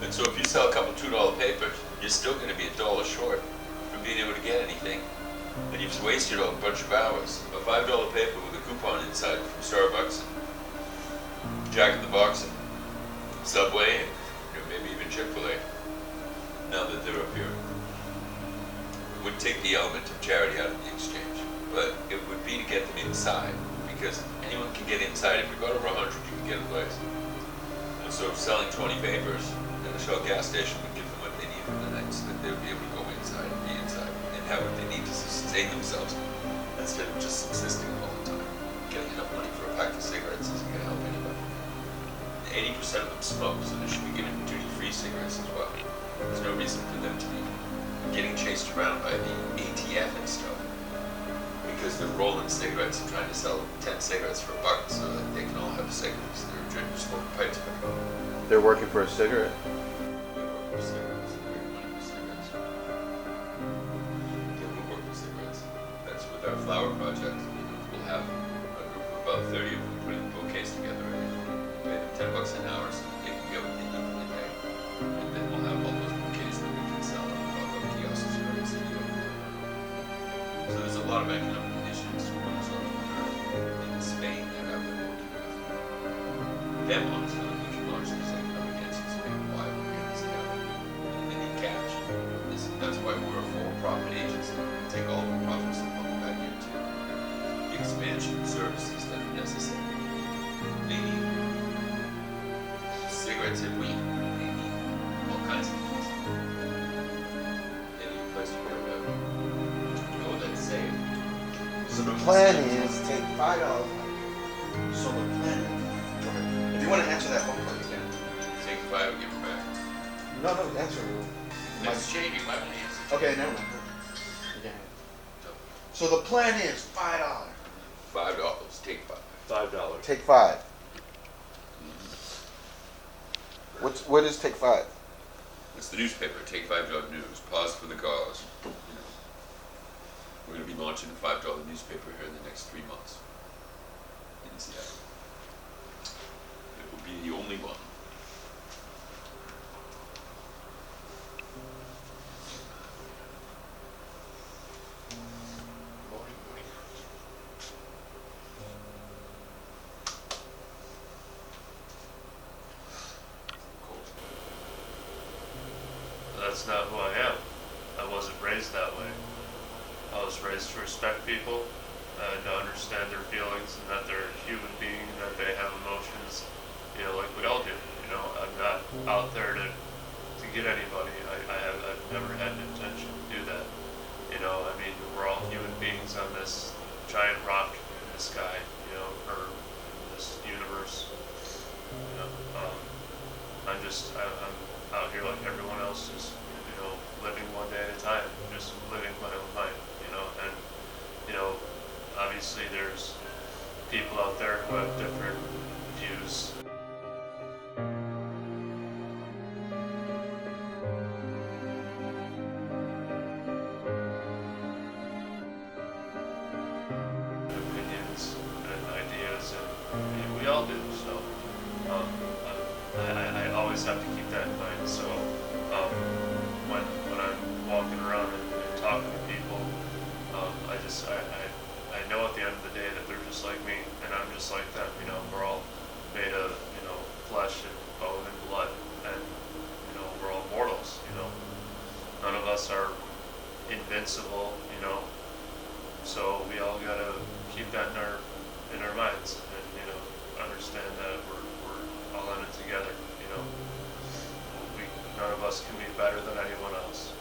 S2: And so if you sell a couple $2 papers, you're still going to be $1 short from being able to get anything. And you've wasted a bunch of hours. A $5 paper with a coupon inside from Starbucks and Jack in the Box and Subway and maybe even Chick-fil-A. Now that they're up here, it would take the element of charity out of the exchange, but it would be to get them inside, because anyone can get inside. If you got over 100, you can get a place. And so selling 20 papers at a Shell gas station would give them what they need for the night, so that they would be able to go inside and be inside and have what they need to sustain themselves, instead of just subsisting all the time. Getting enough money for a pack of cigarettes isn't going to help anybody. 80% of them smoke, so they should be getting duty-free cigarettes as well. There's no reason for them to be getting chased around by the ATF and stuff, because they're rolling cigarettes and trying to sell 10 cigarettes for $1 so that they can all have cigarettes. They're drinking, smoking pipes of it.
S7: They're working for a cigarette.
S2: They work for cigarettes. They make money for cigarettes. They will work for cigarettes. That's with our flower project. We'll have a group of about 30 of them putting bouquets together. Pay them $10 an hour so they can get what they need for the day. And then we'll have all those bouquets that we can sell on pop-up kiosks around the city. So there's a lot of economic initiatives for us in Spain that I've been working with. Them ones so that we can launch these economic engines and make why we're getting this happen. And they need cash. That's why we're a for-profit agency. We take all the profits and put them back into the expansion of services that are necessary. They need cigarettes and weed. They need all kinds of things. They need a place to go that's safe.
S7: So the plan is take $5. So the plan is, if you want to answer that phone call, you can.
S2: Take 5 and give it back.
S7: No, answer.
S2: It's changing my answer.
S7: Okay, never mind. Okay. So the plan is $5.
S2: $5. Take 5.
S6: $5.
S7: Take 5. What is take 5?
S2: It's the newspaper. Take 5 News. Pause for the cause. We're going to be launching a $5 newspaper here in the next 3 months in Seattle. It will be the only one.
S6: that's not who I am. I wasn't raised that way. I was raised to respect people, to understand their feelings, and that they're a human being, and that they have emotions, you know, like we all do. You know, I'm not out there to get anybody. I've never had an intention to do that. You know, I mean, we're all human beings on this giant rock in the sky, you know, or this universe. You know, I'm out here like everyone else, just, you know, living one day at a time, just living my own life, you know, and, you know, obviously there's people out there who have different views. Opinions and ideas, and we all do, so I always have to keep that in mind. So when I'm walking around and talking to people, I know at the end of the day that they're just like me, and I'm just like them. You know, we're all made of, you know, flesh and bone and blood, and, you know, we're all mortals. You know, none of us are invincible. You know, so we all gotta keep that in our minds, and, you know, understand that we're all in it together. You know, none of us can be better than anyone else.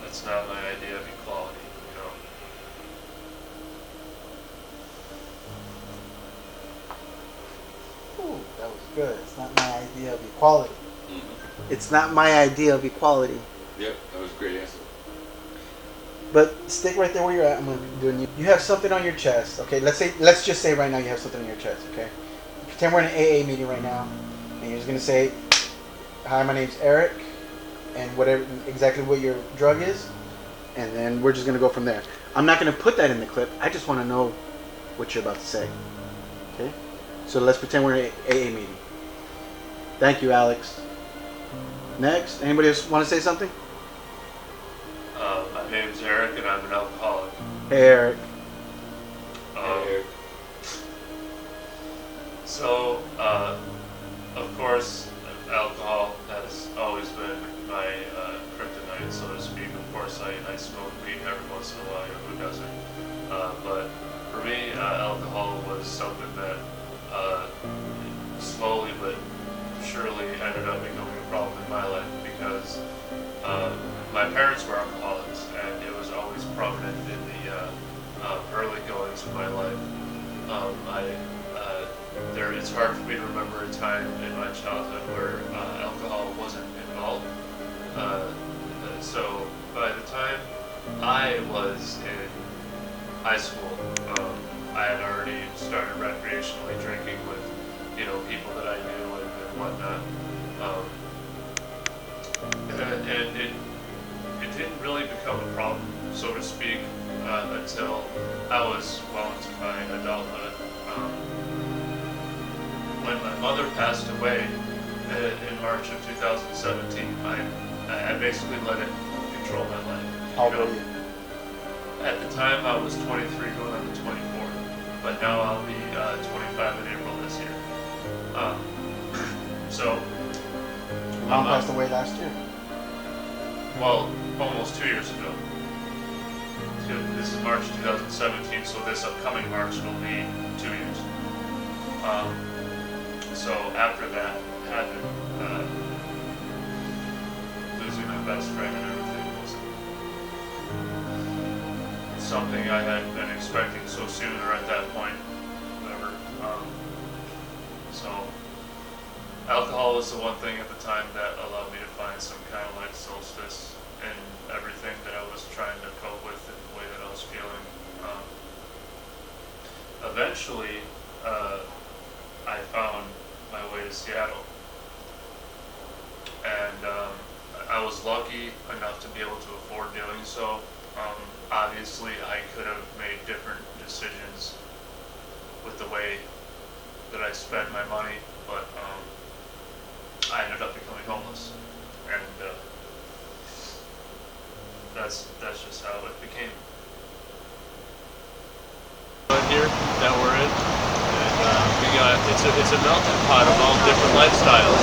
S6: That's not my idea of equality. You know.
S7: Ooh, that was good. It's not my idea of equality. It's not my idea of equality.
S2: Yep, that was a great answer.
S7: But stick right there where you're at. I'm gonna do it. You have something on your chest. Okay, let's just say right now you have something on your chest. Okay, pretend we're in an AA meeting right now, and you're just gonna say, "Hi, my name's Eric," and whatever exactly what your drug is, and then we're just gonna go from there. I'm not gonna put that in the clip. I just want to know what you're about to say. Okay, so let's pretend we're in an AA meeting. Thank you, Alex. Next, anybody else want to say something?
S6: My name's Eric, and I'm an alcoholic.
S7: Hey, Eric.
S6: So, of course, alcohol has always been my kryptonite, so to speak. Of course, I smoke weed every once in a while, you know, who doesn't? But for me, alcohol was something that slowly but surely ended up becoming a problem in my life, because my parents were alcoholics, and it was always prominent in the early goings of my life. It's hard for me to remember a time in my childhood where alcohol wasn't involved. So by the time I was in high school, I had already started recreationally drinking with, you know, people that I knew and whatnot. And it didn't really become a problem, so to speak, until I was well into my adulthood. When my mother passed away in March of 2017, I basically let it control my life.
S7: How old were you?
S6: At the time, I was 23 going on to 24, but now I'll be 25 in April this year. So,
S7: Mom passed away last year.
S6: Well, almost 2 years ago. This is March 2017, so this upcoming March will be 2 years. So after that happened, losing my best friend and everything was something I hadn't been expecting so soon or at that point, whatever. So alcohol was the one thing at the time that allowed me to find some kind of like solstice in everything that I was trying to cope with and the way that I was feeling. Eventually, I found my way to Seattle, and I was lucky enough to be able to afford doing so. Obviously, I could have made different decisions with the way that I spent my money, but I ended up becoming homeless, and that's just how it became.
S5: Here that we're in, and we
S6: it's a melting pot of all different lifestyles.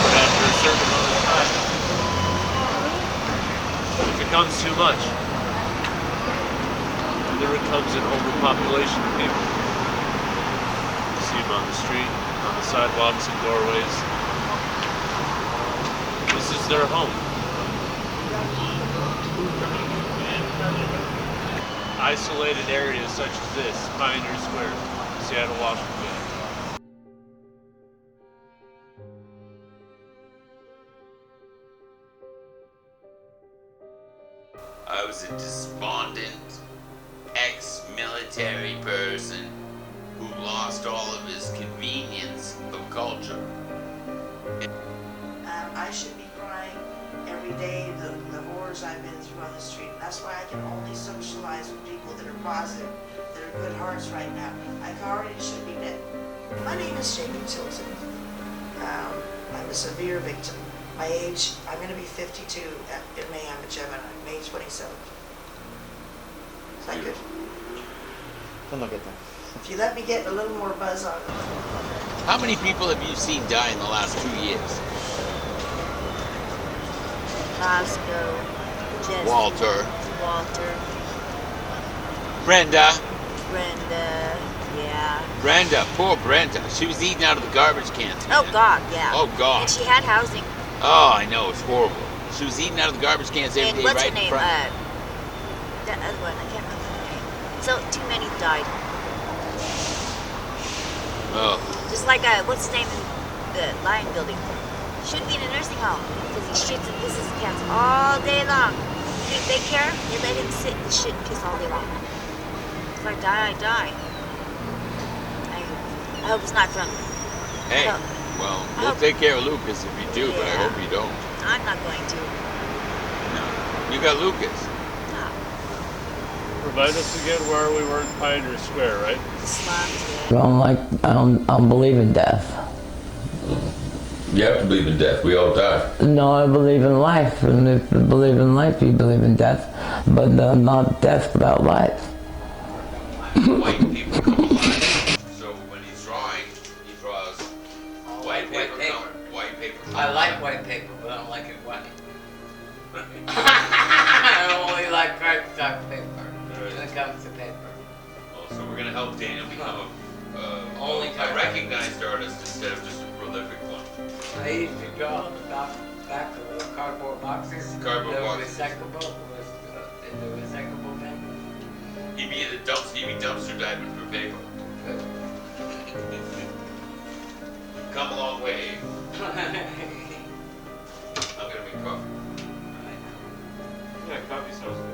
S6: But after a certain amount of time, it becomes too much. And there comes an overpopulation of people. You see them on the street, on the sidewalks and doorways. This is their home. Isolated areas such as this, Pioneer Square, Seattle, Washington.
S2: I was a despondent, ex-military person who lost all of his convenience of culture.
S8: I should be crying every day, the horrors I've been through on the street. And that's why I can only socialize with people that are positive, that are good hearts right now. I already should be dead. My name is Jacob Tilton. I'm a severe victim. My age, I'm going to be 52 in May. I'm a Gemini, May 27th. Is that good? If you let me get a little more buzz on it.
S2: How many people have you seen die in the last 2 years?
S4: Bosco, Jesse,
S2: Walter.
S4: Brenda,
S2: Brenda.
S4: yeah.
S2: Poor Brenda. She was eating out of the garbage cans.
S4: Oh
S2: man.
S4: God, yeah.
S2: Oh God.
S4: And she had housing.
S2: Oh, I know, it's horrible. She was eating out of the garbage cans every
S4: And
S2: day,
S4: what's
S2: right
S4: her
S2: in
S4: name?
S2: front.
S4: That other one, I can't remember her name. So too many died.
S2: Oh,
S4: Just like what's his name in the Lion Building? Should be in a nursing home because he shits and pisses and cats all day long. You think they care? They let him sit and shit and piss all day long. If I die, I die. I hope it's not from.
S2: hey.
S4: No.
S2: Well, we'll take care of Lucas if you do, but I
S4: Yeah.
S2: hope you don't.
S4: I'm not going to.
S2: No. You got Lucas.
S4: No.
S6: Remind us again where we were in Pioneer Square, right?
S4: The slums.
S3: I don't believe in death.
S2: You have to believe in death. We all die.
S3: No, I believe in life, and if you believe in life, you believe in death, but not death without life.
S2: White people come alive. So when he's drawing, he draws white paper. White paper.
S3: I like white paper, but I don't like it white. I only like cardstock paper when it comes to paper.
S2: Oh, so we're gonna help Daniel become
S3: Only
S2: a recognized artist instead of just a prolific one.
S3: I used to draw on the back of the cardboard boxes.
S2: Cardboard
S3: the
S2: boxes.
S3: Recyclable was the recyclable paper.
S2: He'd be dumpster diving for paper. Come a long way. I'm gonna make coffee.
S6: Yeah, coffee sounds good.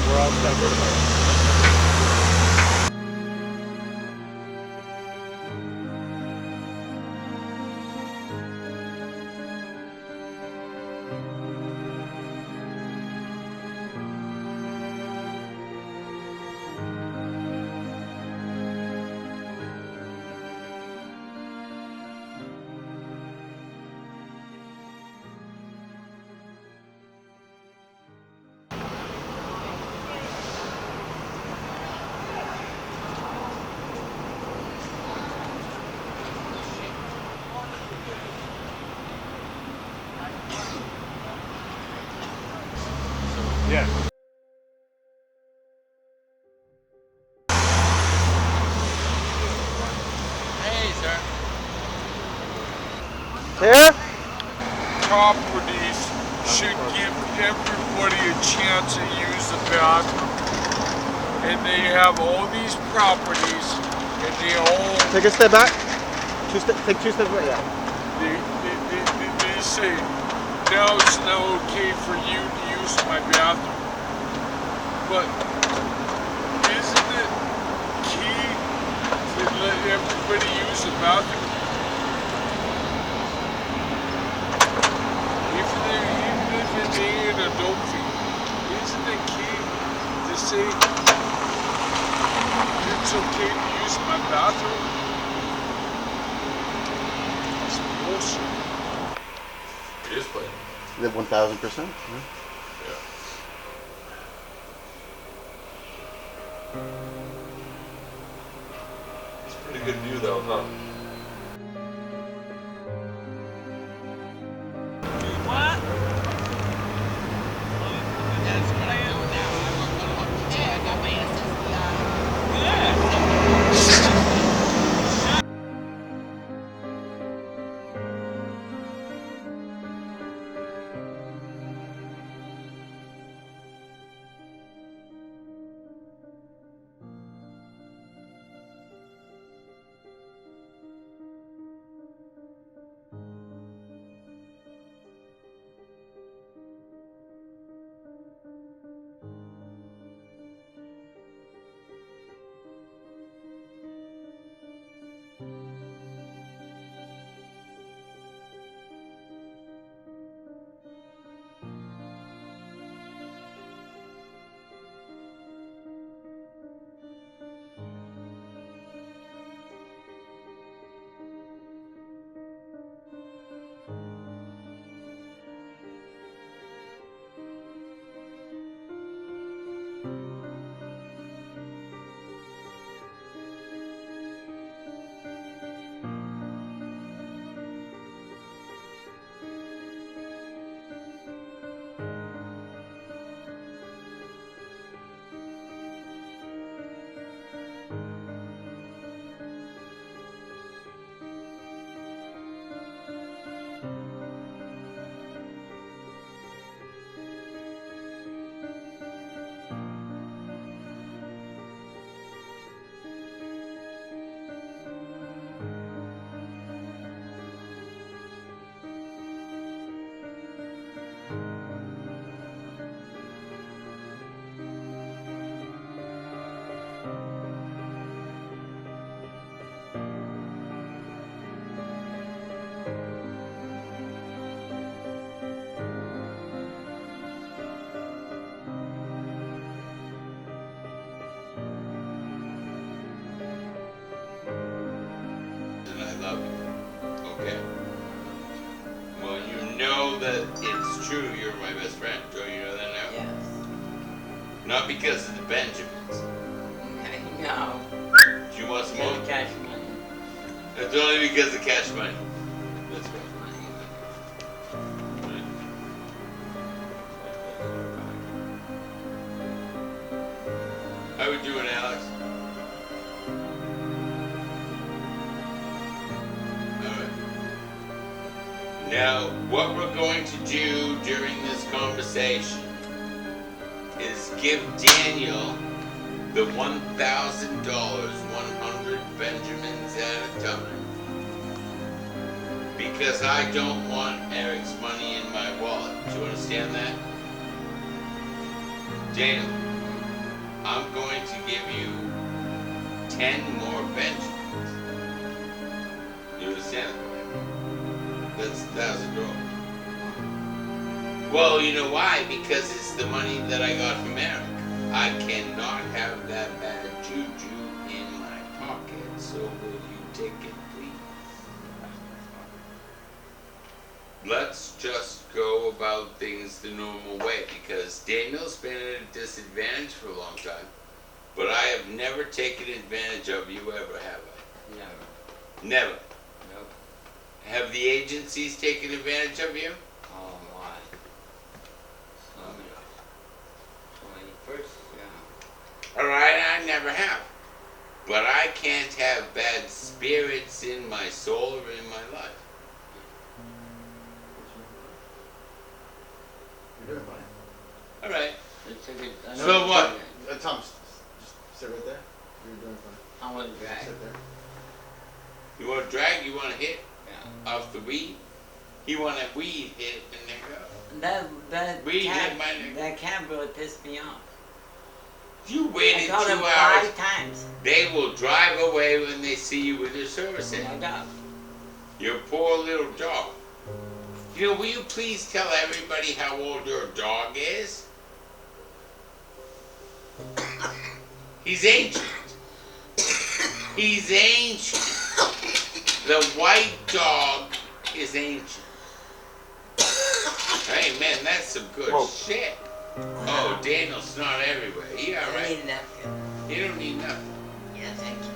S6: We're all set for tomorrow. Yeah.
S2: Hey, sir.
S7: Here?
S5: Properties should give everybody a chance to use the bathroom. And they have all these properties, and they all,
S7: Take a step back. Take 2 steps back. Yeah.
S5: they say now it's not okay for you to use my bathroom. But isn't it key to let everybody use the bathroom? Even if it ain't an adult fee, isn't it key to say it's okay to use my bathroom? It's bullshit.
S2: It is playing.
S7: The 1,000%.
S2: Yeah.
S6: It's a pretty good view though, huh?
S2: Okay. Well, you know that it's true you're my best friend. Don't you know that now?
S8: Yes.
S2: Not because of the Benjamins.
S8: Okay, no.
S2: Do you want some more?
S8: Cash money.
S2: It's only because of cash money. That's right. How we doing, Alex? Now, what we're going to do during this conversation is give Daniel the $1,000, 100 Benjamins at a time. Because I don't want Eric's money in my wallet. Do you understand that? Daniel, I'm going to give you 10 more Benjamins. You understand that? That's $1,000. Well, you know why? Because it's the money that I got from Eric. I cannot have that bad juju in my pocket, so will you take it, please? Let's just go about things the normal way, because Daniel's been at a disadvantage for a long time, but I have never taken advantage of you ever, have I?
S3: Never.
S2: Never.
S3: Nope.
S2: Have the agencies taken advantage of you?
S3: Oh, why? So many. 21st, yeah.
S2: Alright, I never have. But I can't have bad spirits in my soul or in my life.
S7: You're doing fine.
S2: Alright.
S3: It's a good,
S2: So what?
S7: Tom, just sit right there. You're doing fine.
S3: I want to drag.
S7: Sit there.
S2: You want to drag? You want to hit?
S3: Yeah.
S2: Off the weed? He wanted weed hit and they go.
S3: That
S2: We
S3: cab,
S2: hit my nigga.
S3: that cab really pissed me off.
S2: You
S3: I
S2: waited 2
S3: called him
S2: hours.
S3: 5 times.
S2: They will drive away when they see you with your service
S3: My
S2: in.
S3: dog.
S2: Your poor little dog. You know, will you please tell everybody how old your dog is? He's ancient. He's ancient. The white dog is ancient. Hey man, that's some good shit. Oh, Daniel's not everywhere. He
S3: I
S2: alright.
S3: need a napkin.
S2: He don't need nothing.
S3: Yeah, thank you.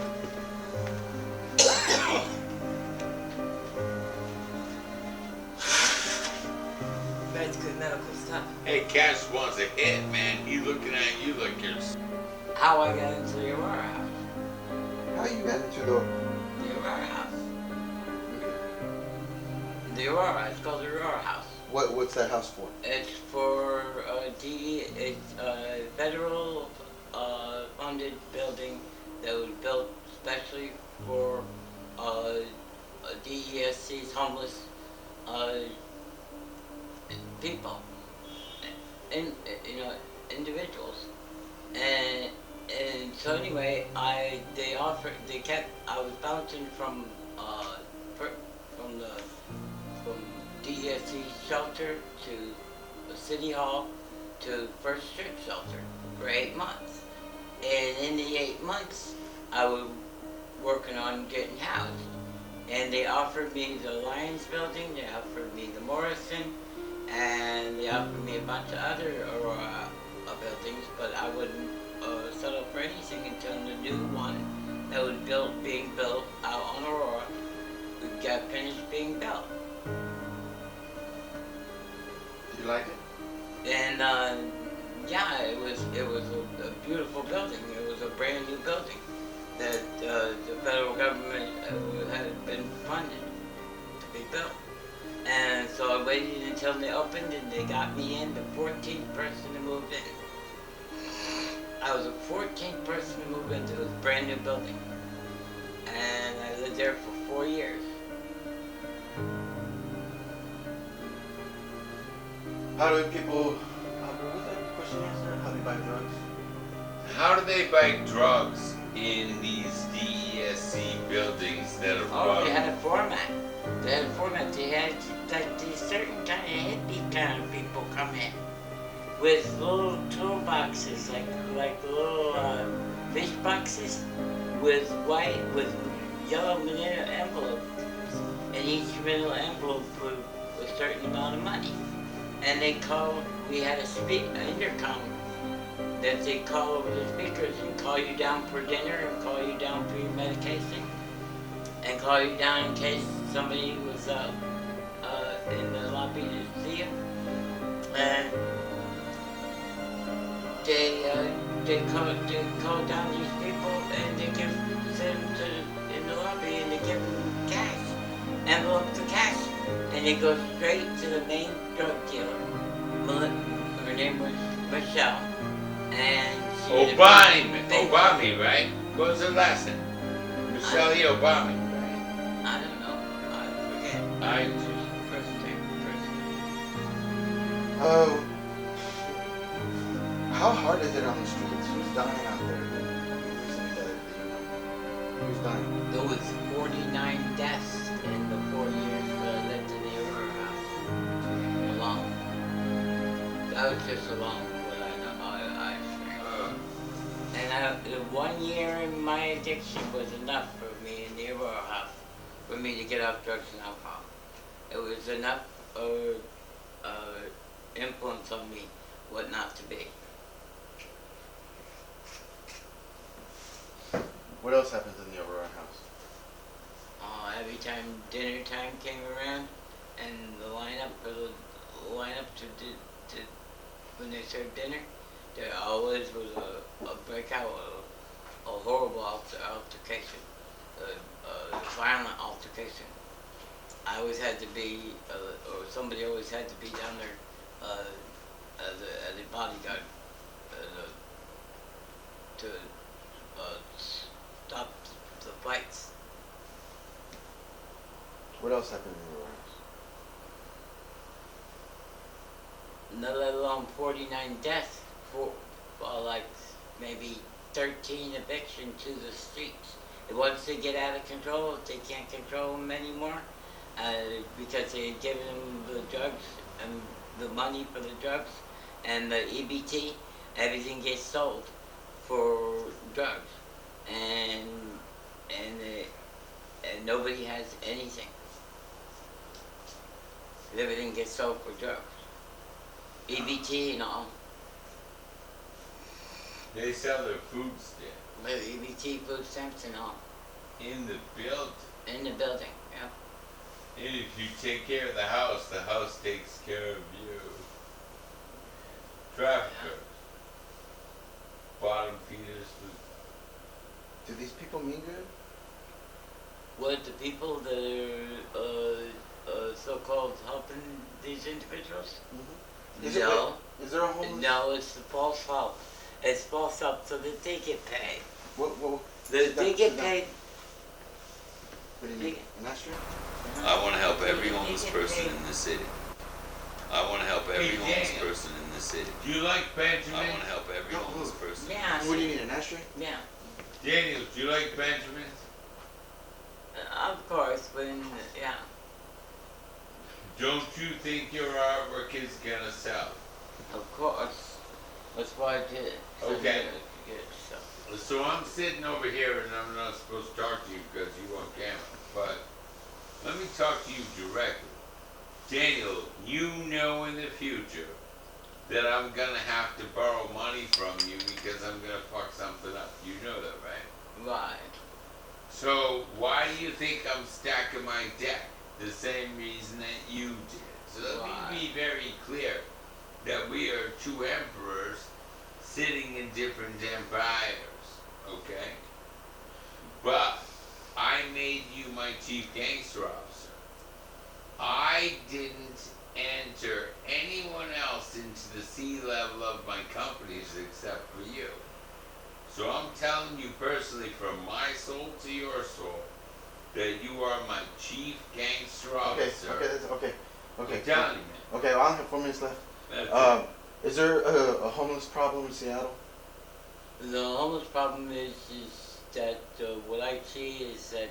S3: That's good medical stuff.
S2: Hey, Cash wants a hit, man. He's looking at you like you're...
S3: How I got into the Aurora house.
S7: How you got into the?
S3: The Aurora house. The Aurora. It's called the Aurora house.
S7: What's that house for?
S3: It's for it's a federal funded building that was built especially for DESC's homeless people, and individuals, and so anyway, I was bouncing from DESC shelter to the city hall to First Street shelter for 8 months, and in the 8 months I was working on getting housed, and they offered me the Lions building, they offered me the Morrison, and they offered me a bunch of other buildings, but I wouldn't settle for anything until the new one that was being built out on Aurora got finished being built.
S7: Do you like it?
S3: And yeah, it was a beautiful building. It was a brand new building that the federal government had been funded to be built. And so I waited until they opened, and they got me in, the 14th person to move in. I was the 14th person to move into this brand new building, and I lived there for 4 years.
S7: How do people? What was that question answer? How do they buy drugs?
S2: How do they buy drugs in these DESC buildings that are
S3: Oh, they
S2: run?
S3: had a format. They had a format. They had like these certain kind of hippie kind of people come in with little toolboxes, like little fish boxes with yellow manila envelopes, and each manila envelope was a certain amount of money. And we had an intercom that they call over the speakers and call you down for dinner and call you down for your medication and call you down in case somebody was in the lobby to see you. And they call down these people and they send them in the lobby and they give them cash, envelopes of cash. And it goes straight to the main drug dealer. Her name was Michelle. And she
S2: Obama, right? What was her last name? Michelle Obama, right?
S3: I don't know. I forget. First name.
S7: How hard is it on the streets? Who's dying out there? Who's dying?
S3: There was 49 deaths in the 4 years that I lived in the Aurora house. Alone. That was just alone. What I And the 1 year in my addiction was enough for me in the Aurora house, for me to get off drugs and alcohol. It was enough influence on me what not to be.
S7: What else happens in the Aurora house?
S3: Every time dinner time came around, and the lineup to when they served dinner, there always was a breakout, a horrible altercation, a violent altercation. I always had to be, or somebody always had to be down there as a bodyguard to stop the fights.
S7: What else happened in the Aurora house?
S3: let alone 49 deaths, for like maybe 13 eviction to the streets. And once they get out of control, they can't control them anymore, because they're giving them the drugs and the money for the drugs and the EBT. Everything gets sold for drugs, and nobody has anything. Everything gets sold for drugs. EBT and all.
S2: They sell their food stamps
S3: But EBT, food stamps and all.
S2: in the building.
S3: In the building, yeah.
S2: And if you take care of the house takes care of you. Traffickers. Bottom feeders.
S7: Do these people mean good?
S3: What the people that are so-called helping these individuals?
S7: Is
S3: No.
S7: Is there a homeless?
S3: No, it's the false help. It's false help so that they get paid.
S7: What
S3: They get paid.
S7: What do you mean? An ashtray?
S2: I want to help every homeless person in the city. I want to help every homeless
S3: Daniel.
S2: person in the city.
S1: Do you like Benjamin?
S2: I want to help every
S7: No,
S2: homeless
S7: look.
S2: person.
S3: Yeah.
S7: What do you need? An ashtray?
S3: Yeah.
S1: Daniel, do you like Benjamin?
S3: Of course, when, yeah.
S1: Don't you think your artwork is gonna sell?
S3: Of course. That's why I did it. So
S1: Okay.
S3: good, so.
S1: So I'm sitting over here and I'm not supposed to talk to you because you on camera, but let me talk to you directly. Daniel, you know in the future that I'm gonna have to borrow money from you because I'm gonna fuck something up. You know that, right?
S3: Right.
S1: So why do you think I'm stacking my deck? The same reason that you did. So let me be very clear that we are two emperors sitting in different empires, okay? But I made you my chief gangster officer. I didn't enter anyone else into the C-level of my companies except for you. So I'm telling you personally, from my soul to your soul, that you are my chief gangster officer.
S7: Okay.
S1: I'm telling you, man.
S7: Okay, well, I only have 4 minutes left.
S1: That's it.
S7: Is there a homeless problem in Seattle?
S3: The homeless problem is that what I see is that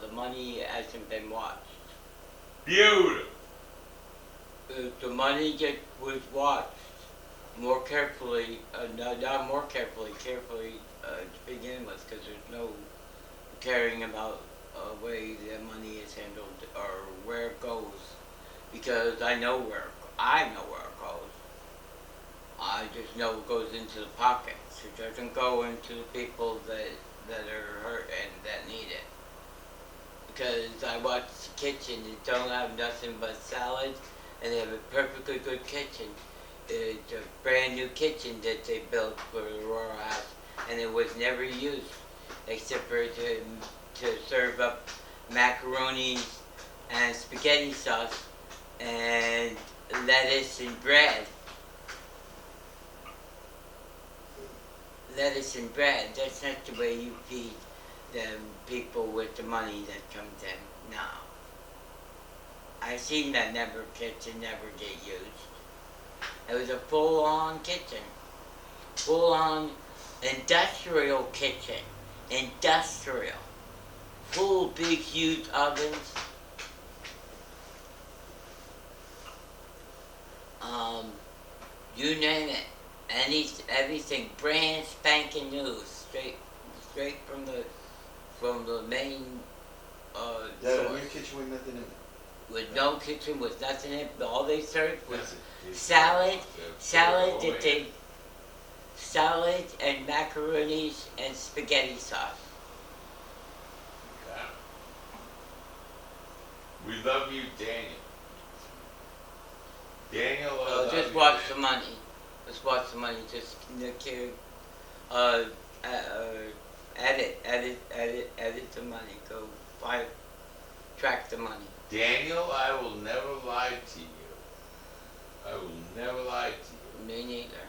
S3: the money hasn't been watched.
S1: Beautiful.
S3: The money was watched more carefully, not more carefully, to begin with, because there's no caring about way the money is handled or where it goes, because I know where it goes. I just know it goes into the pockets. It doesn't go into the people that are hurt and that need it. Because I watch the kitchen, they don't have nothing but salad, and they have a perfectly good kitchen. It's a brand new kitchen that they built for the Royal House, and it was never used except for to serve up macaroni and spaghetti sauce and lettuce and bread. Lettuce and bread, that's not the way you feed the people with the money that comes in now. I've seen that kitchen never get used. It was a full-on kitchen. Full-on industrial kitchen. Industrial. Full big huge ovens. You name it. Everything brand spanking new. Straight from the main
S7: Yeah,
S3: source.
S7: a new kitchen with nothing in it.
S3: With no kitchen, with nothing in it. All they served was salad and macaronis and spaghetti sauce.
S1: Okay. We love you, Daniel. Daniel, I love
S3: Just
S1: you,
S3: watch
S1: man.
S3: the money. Just watch the money. Just edit the money. Go track the money.
S2: Daniel, I will never lie to you. I will never lie to
S3: Me neither.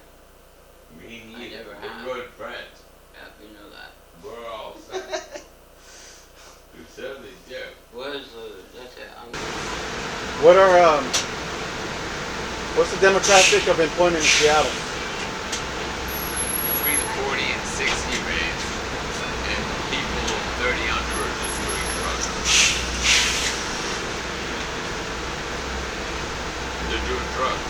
S2: you. Me
S3: I
S2: neither.
S3: never
S2: We're
S3: have.
S2: good friends.
S3: Yeah, you know that.
S2: We're all set. We certainly do.
S3: Where's the? That's it.
S7: What are What's the demographic of employment in Seattle?
S2: Between the 40 and 60 range, and people 30 under are just doing drugs. They're doing drugs.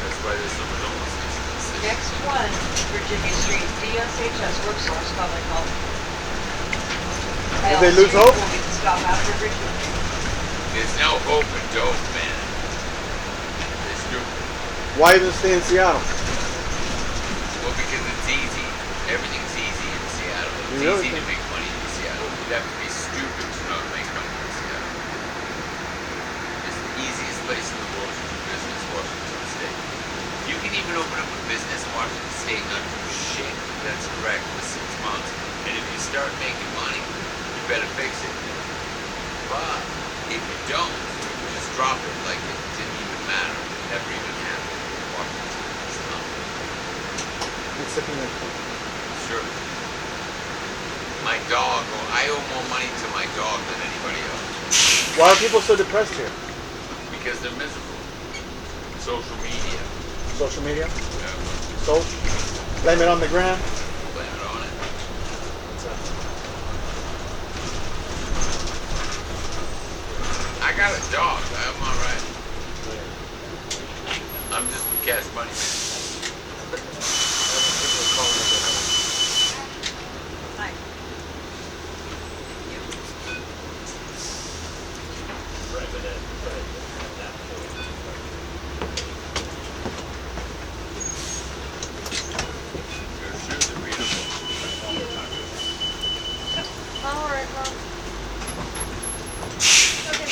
S2: That's why there's so much homelessness in the city.
S9: Next one, Virginia Street, DSHS Worksource Public Health.
S7: Did they lose hope?
S9: Will be the stop after Richmond.
S2: There's no hope in dope, man. There's no.
S7: Why even stay in Seattle?
S2: Well, because it's easy. Everything's easy in Seattle. It's
S7: You really
S2: easy to
S7: think-
S2: make money in Seattle. You'd have to be stupid to not make money in Seattle. It's the easiest place in the world to do business, Washington State. You can even open up a business in Washington State and not do shit. That's correct for 6 months. And if you start making money, you better fix it. But if you don't, just drop it like it didn't even matter. It never even happened. Washington is not.
S7: It's sticking in.
S2: Sure. My dog, I owe more money to my dog than anybody else.
S7: Why are people so depressed here?
S2: Because they're miserable. Social media.
S7: Social media?
S2: Yeah,
S7: So? Blame it on the gram?
S2: blame it on it. I got a dog. I'm alright. I'm just with cash money, man.
S9: Hi.
S2: Your shoes are beautiful.
S10: All right, Mom. Okay.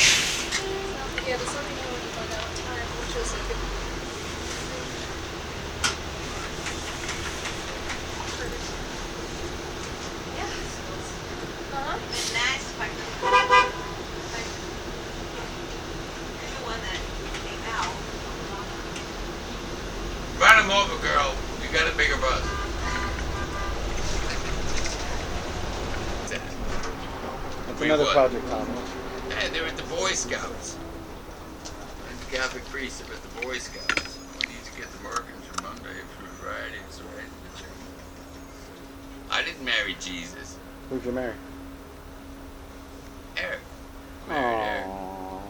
S10: Yeah, just let me know when you find out what time, which is a good.
S9: Yeah.
S10: Uh-huh.
S9: Nice spider. You're the one that came out.
S2: Run him over, girl. You got a bigger buzz.
S7: That's
S2: We
S7: another
S2: what?
S7: project, Tom.
S2: Hey, they're at the Boy Scouts. And the Catholic priest are at the Boy Scouts. We need to get the Merkins from Monday through Friday. So I didn't marry Jesus.
S7: Who'd you marry?
S2: Eric. Married Eric.
S7: Aww.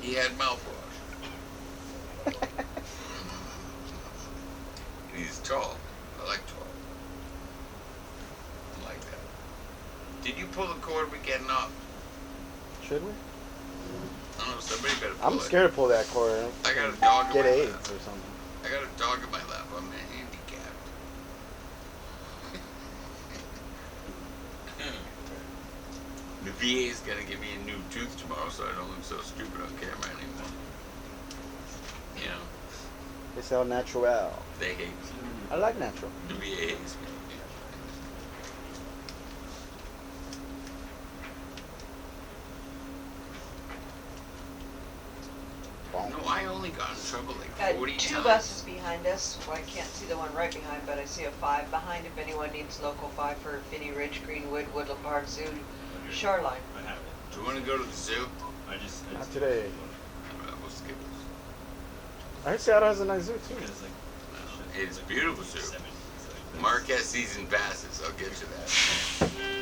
S2: He had mouthwash. He's tall. I like tall. I like that. Did you pull the cord we're getting off?
S7: Should we?
S2: I don't know, somebody better pull
S7: I'm
S2: it.
S7: scared to pull that cord.
S2: I got a dog in
S7: Get
S2: my
S7: AIDS
S2: lap.
S7: or something.
S2: I got a dog in my lap. I'm handicapped. The VA is gonna give me a new tooth tomorrow, so I don't look so stupid on camera anymore. You know,
S7: It's all natural.
S2: they hate me.
S7: I like natural.
S2: The VA hates me. No, I only got in trouble like 40
S9: Two
S2: times.
S9: buses behind us. Well, I can't see the one right behind, but I see a 5 behind. If anyone needs local 5 for Finney Ridge, Greenwood, Woodland Park, Zoo, Shoreline.
S11: I have it.
S2: Do you want to go to the zoo?
S7: Not today.
S2: Alright, we'll skip this.
S7: I heard Seattle has a nice zoo too.
S11: It's like
S2: It's a beautiful zoo.
S11: 70, so like
S2: Mark has season passes. I'll get you that.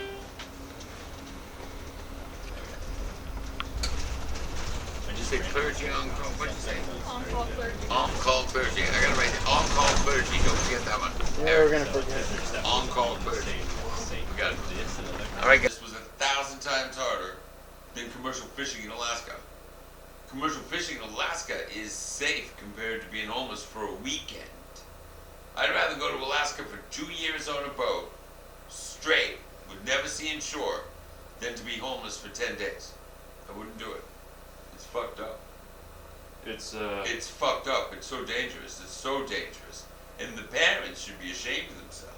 S2: Did you say clergy on call? What'd you say?
S10: On-call clergy.
S2: On-call clergy. I gotta write it. On-call clergy. Don't forget that one.
S7: Yeah, we're gonna forget.
S2: On-call clergy. We got it.
S11: this and other.
S2: All right, guys. This was 1,000 times harder than commercial fishing in Alaska. Commercial fishing in Alaska is safe compared to being homeless for a weekend. I'd rather go to Alaska for 2 years on a boat, straight, with never seeing shore, than to be homeless for 10 days. I wouldn't do it. It's fucked up. It's fucked up. It's so dangerous. It's so dangerous. And the parents should be ashamed of themselves.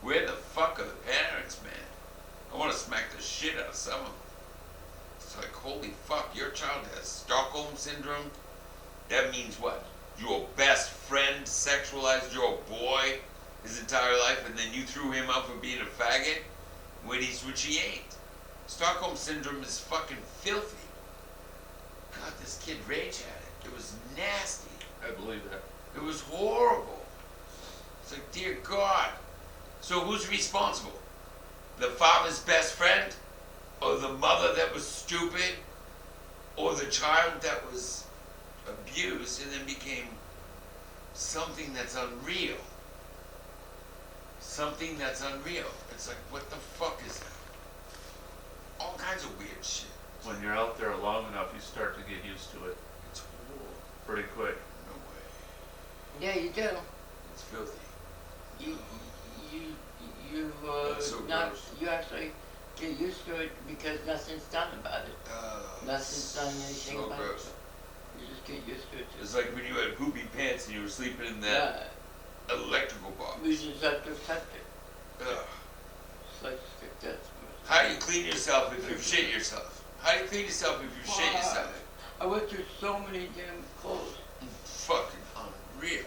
S2: Where the fuck are the parents, man? I want to smack the shit out of some of them. It's like, holy fuck, your child has Stockholm Syndrome? That means what? Your best friend sexualized your boy his entire life and then you threw him out for being a faggot? When he's what she ain't. Stockholm Syndrome is fucking filthy. God, this kid rage at it. It was nasty.
S6: I believe that.
S2: It was horrible. It's like, dear God. So who's responsible? The father's best friend? Or the mother that was stupid? Or the child that was abused and then became something that's unreal? Something that's unreal. It's like, what the fuck is that? All kinds of weird shit.
S6: When you're out there long enough, you start to get used to it
S2: It's horrible.
S6: pretty quick.
S2: No way.
S3: Yeah, you do.
S2: It's filthy.
S3: You
S2: That's so
S3: not,
S2: gross.
S3: you actually get used to it because nothing's done about it. Nothing's done anything
S2: so
S3: about
S2: gross.
S3: it. You just get used to it.
S2: It's like when you had poopy pants and you were sleeping in that electrical box.
S3: We just have to accept it.
S2: Ugh.
S3: It's like that's.
S2: How do you clean yourself if you shit yourself? How do you clean yourself if you shit yourself?
S3: I went through so many damn clothes.
S2: Fucking unreal.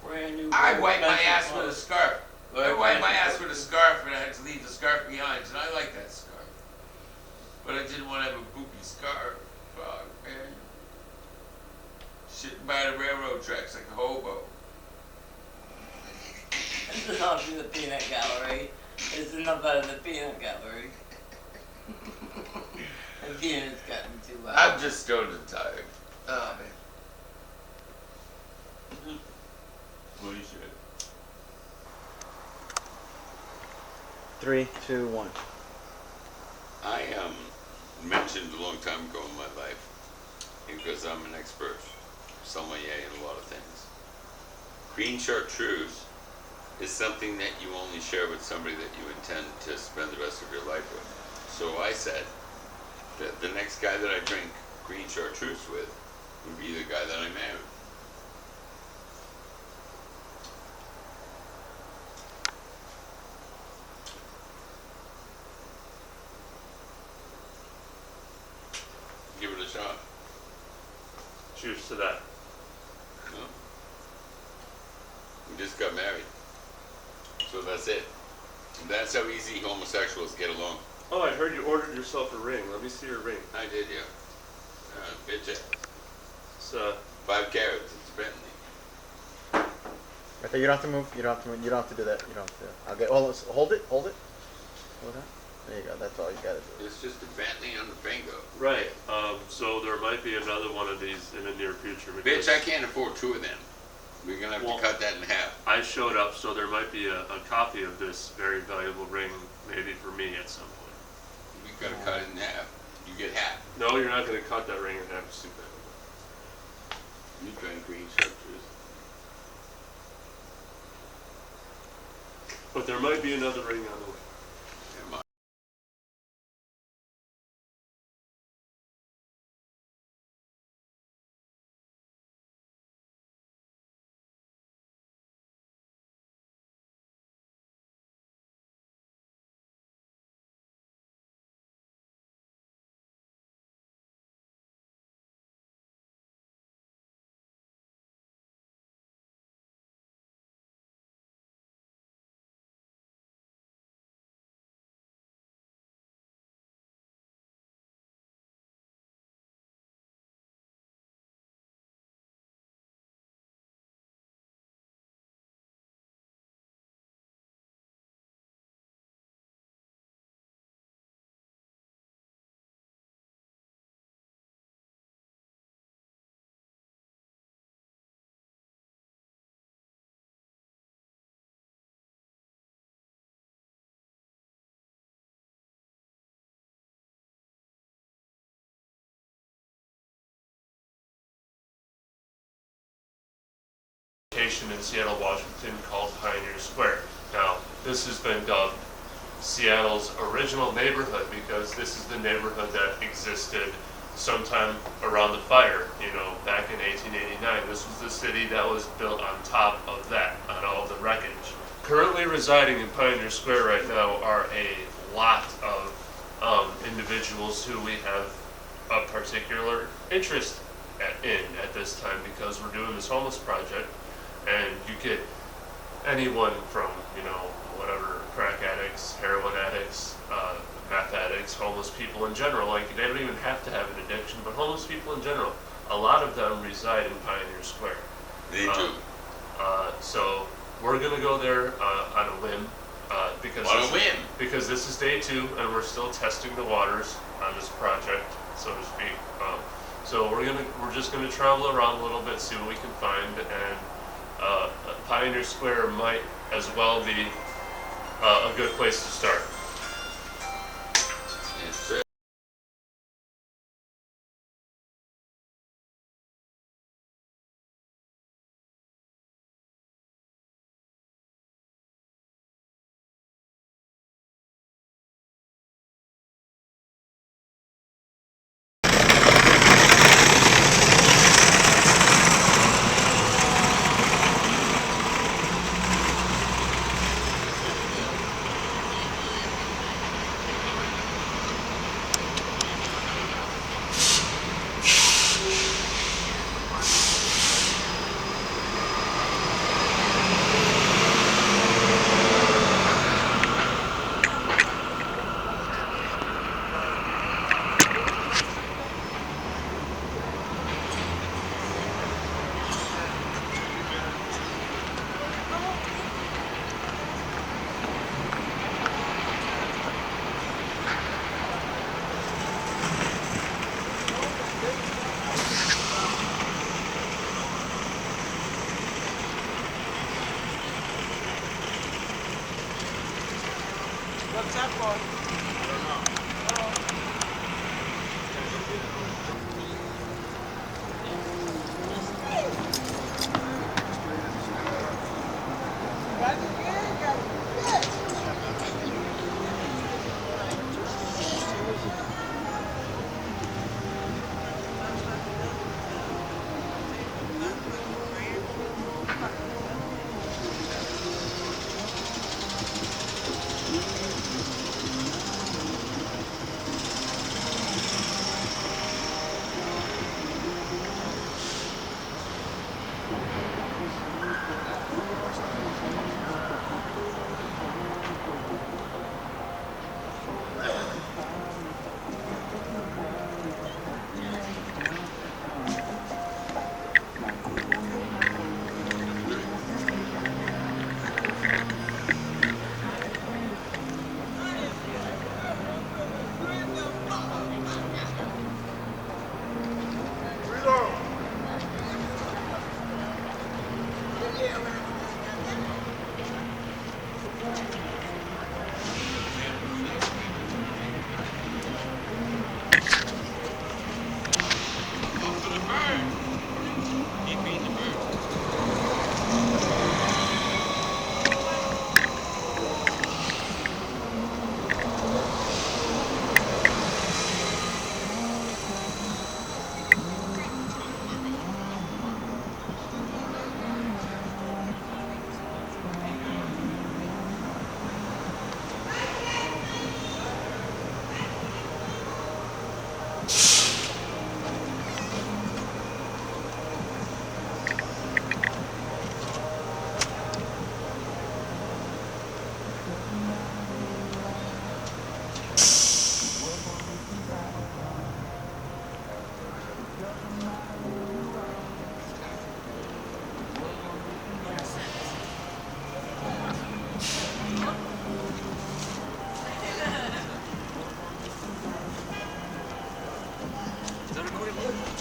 S3: Brand new.
S2: I wiped my
S3: expensive
S2: ass with a
S3: clothes.
S2: scarf. I wiped my ass with a scarf and I had to leave the scarf behind, and I like that scarf. But I didn't want to have a poopy scarf. Fuck, man. Shitting by the railroad tracks like a hobo.
S3: This is not from the peanut gallery. This is not out of the peanut gallery. The peanut's gotten too wild.
S2: I'm just stoned and tired. Oh, man.
S6: Well, you should.
S7: 3, 2, 1.
S2: I mentioned a long time ago in my life, because I'm an expert sommelier in a lot of things. Green chartreuse is something that you only share with somebody that you intend to spend the rest of your life with. So I said that the next guy that I drink green chartreuse with would be the guy that I married. Give it a shot.
S6: Cheers to that.
S2: No? We just got married. So that's it. That's how easy homosexuals get along.
S6: Oh, I heard you ordered yourself a ring. Let me see your ring.
S2: I did, yeah. Bitch ass.
S6: It's
S2: 5 carats, it's a Bentley.
S7: Right there, you don't have to move. You don't have to move. You don't have to do that. You don't have to. I'll get. Hold it. Hold it. Hold it. Hold it. There you go. That's all you gotta do.
S2: It's just a Bentley on the bingo.
S6: right. So there might be another one of these in the near future.
S2: Bitch, I can't afford 2 of them. We're gonna have
S6: Well,
S2: to cut that in half.
S6: I showed up, so there might be a copy of this very valuable ring, maybe for me at some point.
S2: We gotta cut it in half. You get half.
S6: No, you're not going to cut that ring in half, stupid.
S2: You drank green chartreuse.
S6: But there might be another ring on the way.
S2: Am I?
S6: In Seattle, Washington, called Pioneer Square. Now, this has been dubbed Seattle's original neighborhood because this is the neighborhood that existed sometime around the fire, back in 1889. This was the city that was built on top of that, on all the wreckage. Currently residing in Pioneer Square right now are a lot of individuals who we have a particular interest in at this time because we're doing this homeless project. And you get anyone from, whatever, crack addicts, heroin addicts, meth addicts, homeless people in general. Like, they don't even have to have an addiction, but homeless people in general. a lot of them reside in Pioneer Square.
S2: They do.
S6: So we're gonna go there on a whim, because
S2: On a whim.
S6: because this is day 2 and we're still testing the waters on this project, so to speak. So we're just gonna travel around a little bit, see what we can find, and Pioneer Square might as well be a good place to start.
S2: Yes, sir.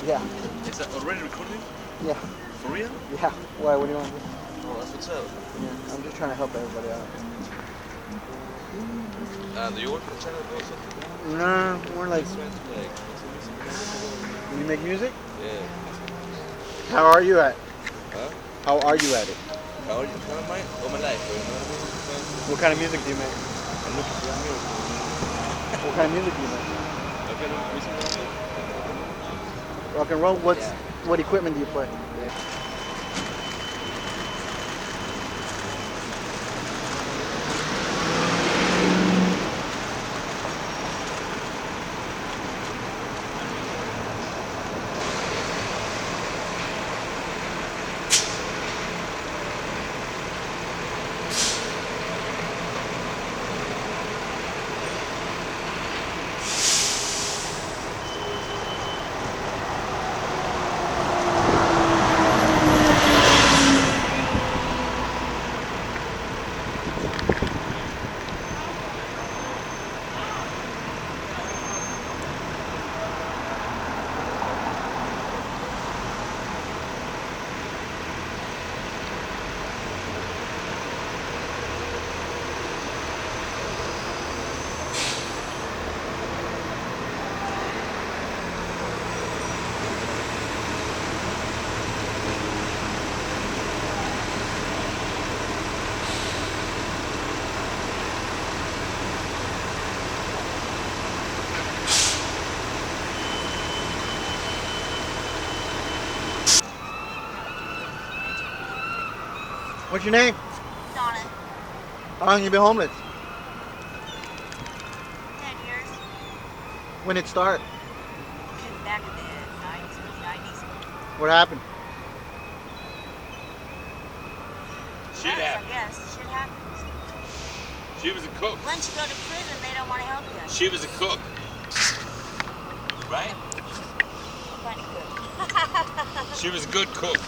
S11: Yeah.
S12: Is that already recording?
S11: Yeah.
S12: For real?
S11: Yeah. Why? What do you want to do?
S12: Oh, that's what's up.
S11: Yeah. I'm just trying to help everybody out.
S12: Do you work for the channel or something?
S11: No, more like.
S12: Like,
S11: You make music?
S12: yeah.
S11: How are you at?
S12: Huh?
S11: How are you at it?
S12: How are you? How am I? All my life, you know what I mean?
S11: What kind of music do you make?
S12: I'm looking for a miracle.
S11: What kind of music do you make?
S12: Okay, listen.
S11: Rock and roll. What equipment do you play? What's your name?
S4: Donna.
S11: How long you been homeless?
S4: 10 years.
S11: When did it start?
S4: Back in the 90s, early 90s.
S11: What happened?
S2: Shit
S4: I
S2: happened.
S4: guess. Shit happens.
S2: She was a cook.
S4: Once you go to prison, they don't want to help you.
S2: She was a cook. Right?
S4: What kind of good?
S2: She was a good cook.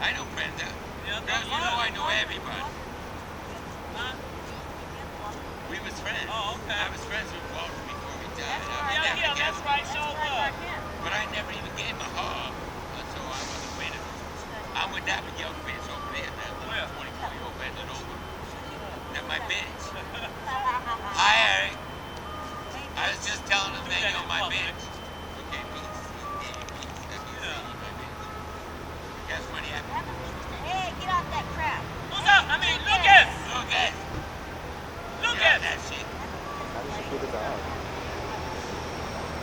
S2: I know Brenda. Girl, you know I know everybody. We was friends.
S13: Oh, okay.
S2: I was friends with Walter before we died.
S13: That's right, so was.
S2: But I never even gave him a hug, so I wasn't afraid of him. I'm with that young bitch over there, that little 24-year-old bending over. That's my bitch. Hi, Eric. I was just telling him that you're my bitch. Okay, peace. Guess what happened?
S4: Hey, get off that crap.
S13: Who's up? I mean, Lucas!
S2: Lucas!
S13: Lucas!
S2: That shit.
S7: How does she feel the dog?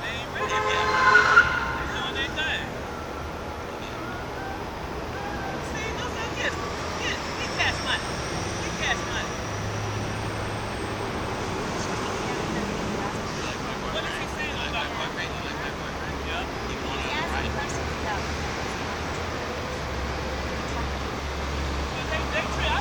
S13: They ain't ready yet. They're doing their thing. See, look, get cash money. Get cash money. What does he say about her? Yeah. They trip.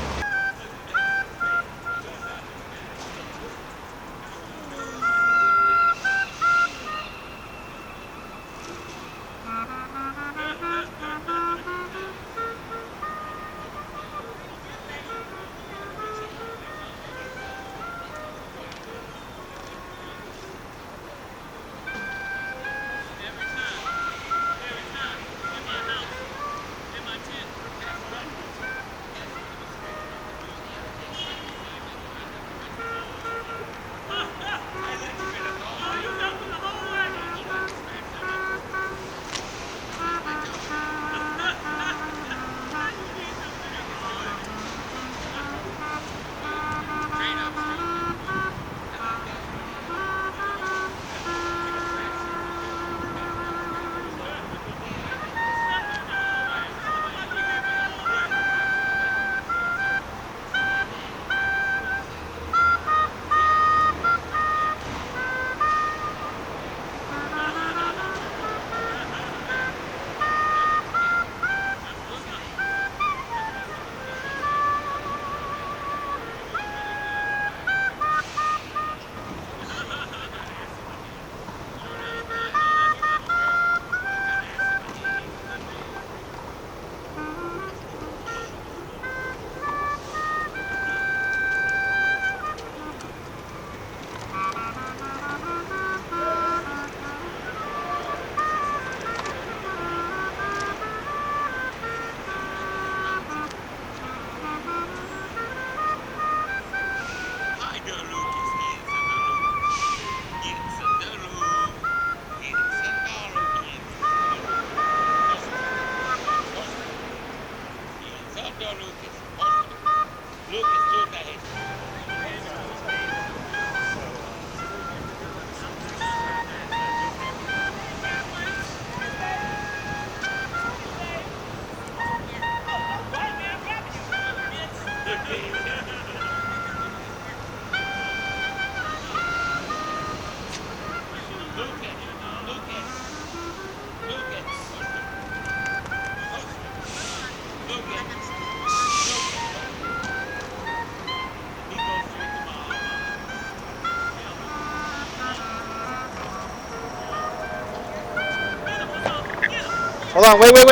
S11: Hold on. Wait. Wait.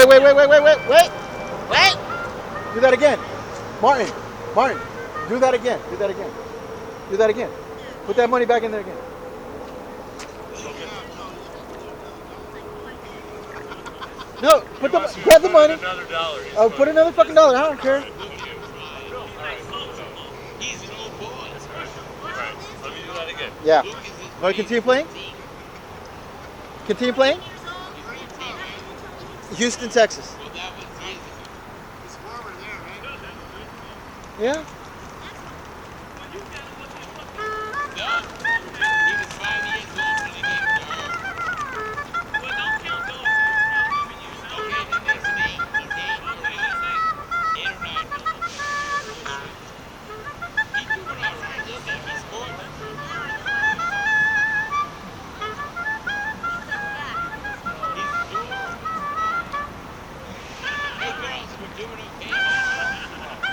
S11: Do that again. Martin. Do that again. Do that again. Put that money back in there again. No, grab the money.
S5: Another dollar.
S11: Oh, put another fucking dollar. I don't care.
S2: He's an old boy.
S5: Right. Let me do that again.
S11: Yeah. Want to continue playing? Continue playing? Houston, Texas.
S2: Well, that was years ago.
S11: Yeah.
S2: No, he was 5 years old when he gave it to her. Okay, then there's an 8. He's 8. 8 or 9. He's doing all right. Look at him. He's scored. He's doing all right. Hey, girls, we're doing okay. Come on, daughter.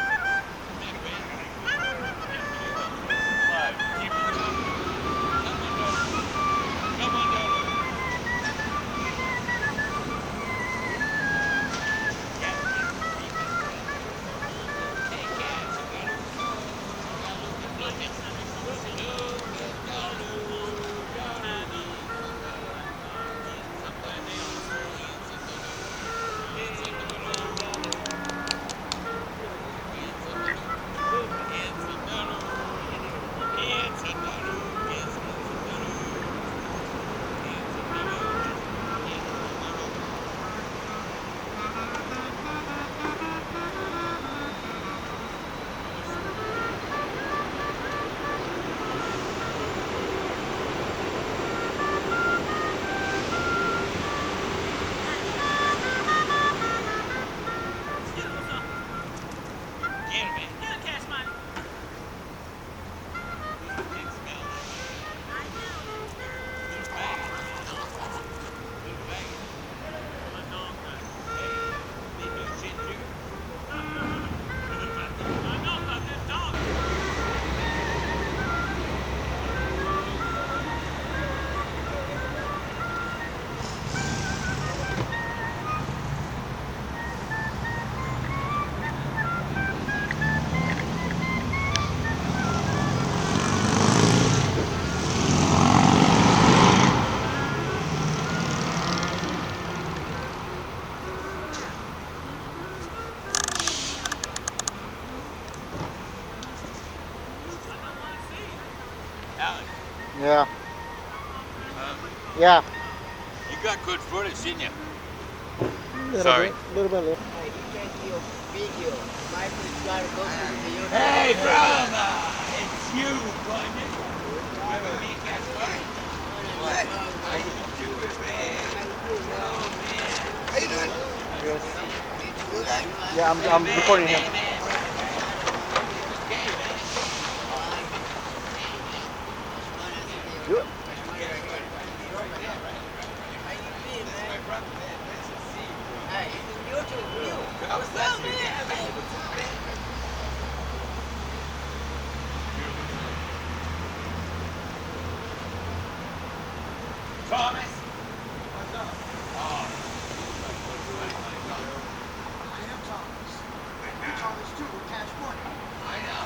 S2: Alex,
S11: Yeah. Yeah.
S2: you got good footage, didn't you?
S11: Little bit.
S1: Hey, brother! It's you, buddy. I will make that fun. What? How you doing, man? Oh, man. How you doing?
S11: Good. Yeah, I'm recording him. Do it.
S1: What's up, man? Thomas? What's up? Oh.
S14: I am Thomas. You're Thomas too, with California.
S1: I know.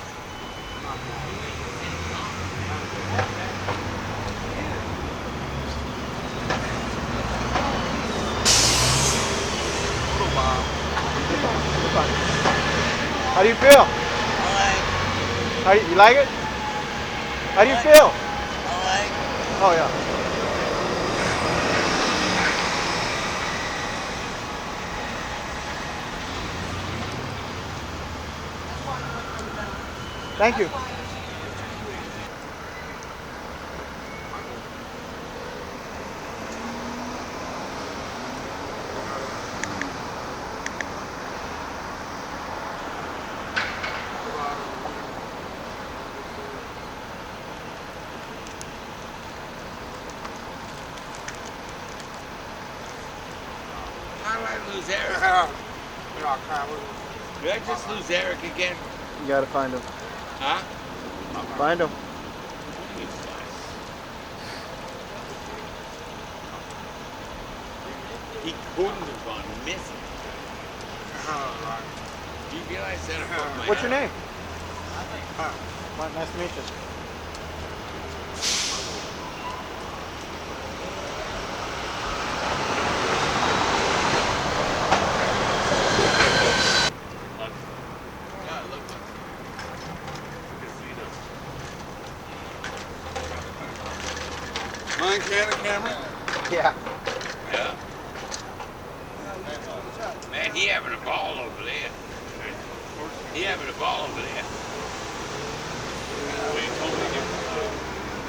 S11: How do you feel? You like it? How do you feel? Oh yeah. Thank you.
S1: How did I lose Eric? Did I just lose Eric again?
S11: You gotta find him.
S1: Huh?
S11: Find him.
S2: He couldn't have gone missing. Do you realize that above my
S11: What's your
S2: head?
S11: name? Nice to meet you.
S2: Yeah, look.
S14: Mine can camera?
S11: Yeah.
S2: Yeah. Man, he having a ball over there. He having a ball over there.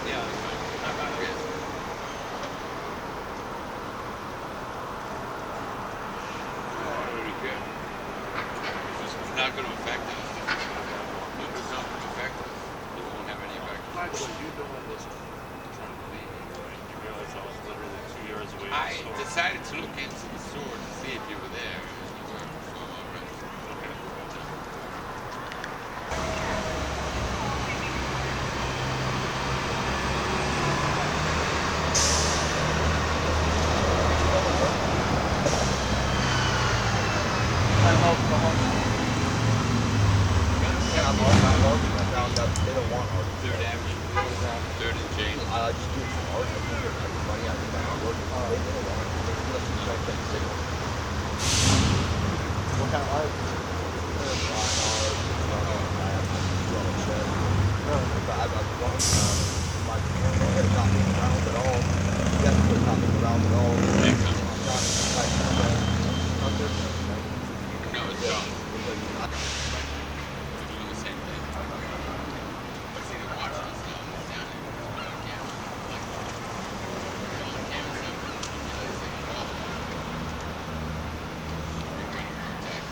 S2: Yeah. How about this? Very good. It's not going to affect us. It's not going to affect us. It won't have any effect. I decided to look into the store to see if you were there. And you were, so all right. Third Avenue, Third and James.
S11: What kind of art?
S2: No, it's John. We're doing the same thing. But see, they're watching us now. It's down there. On camera. Like, on camera, so you realize they can call. They're trying to protect.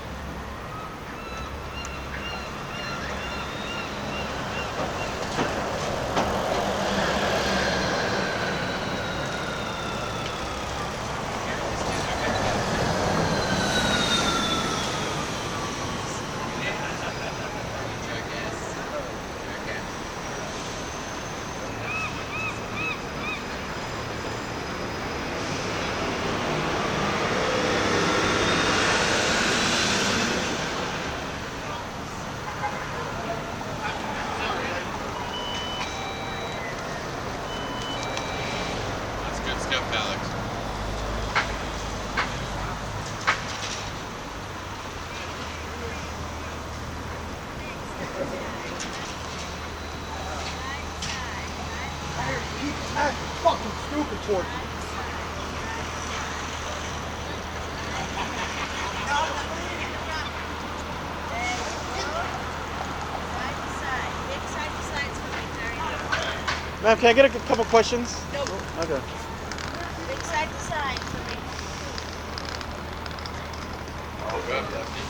S2: That's good stuff, Alex.
S11: That's fucking stupid towards me. Ma'am, can I get a couple questions?
S10: Nope.
S11: Okay.
S10: Big side to side for me.
S2: Oh, good, Lefty.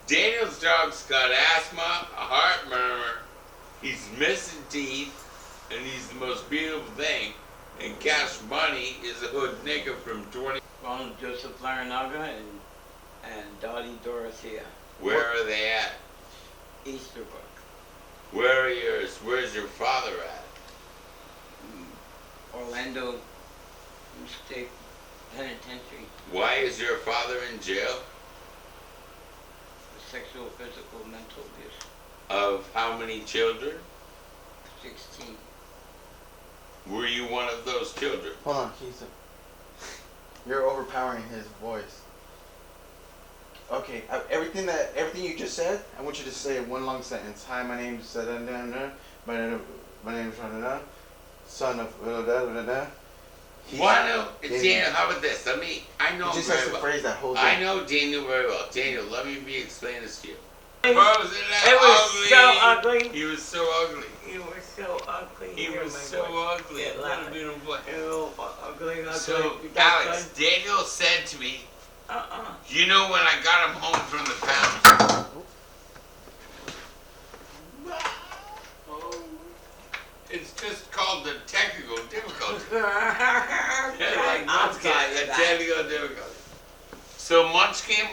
S2: Daniel's dog's got asthma, a heart murmur, he's missing teeth, and he's the most beautiful thing. And Cash Money is a hood nigga from 20.
S3: Ronald Joseph Larinaga and Dottie Dorothea.
S2: Where are they at?
S3: Easterbrook.
S2: Where are yours? Where's your father at?
S3: Orlando State Penitentiary.
S2: Why is your father in jail?
S3: Sexual, physical, mental abuse.
S2: Of how many children?
S3: 16.
S7: Were you one of those children?
S11: Hold on, Keith. You're overpowering his voice. Okay, everything you just said, I want you to say in one long sentence. Hi, my name's my name's son of
S2: Why no, Daniel? How about this? I know
S11: He just
S2: very
S11: has to
S2: well.
S11: phrase that whole thing.
S2: I know Daniel very well. Daniel, let me explain this to you.
S3: It
S2: Was
S3: so ugly.
S2: He was so ugly.
S3: You were so ugly.
S2: He was so ugly. What a beautiful boy.
S3: Ugly.
S2: So, Alex, Daniel said to me, you know when I got him home from the pound? It's just called the technical difficulty. A technical difficulty. So Munch came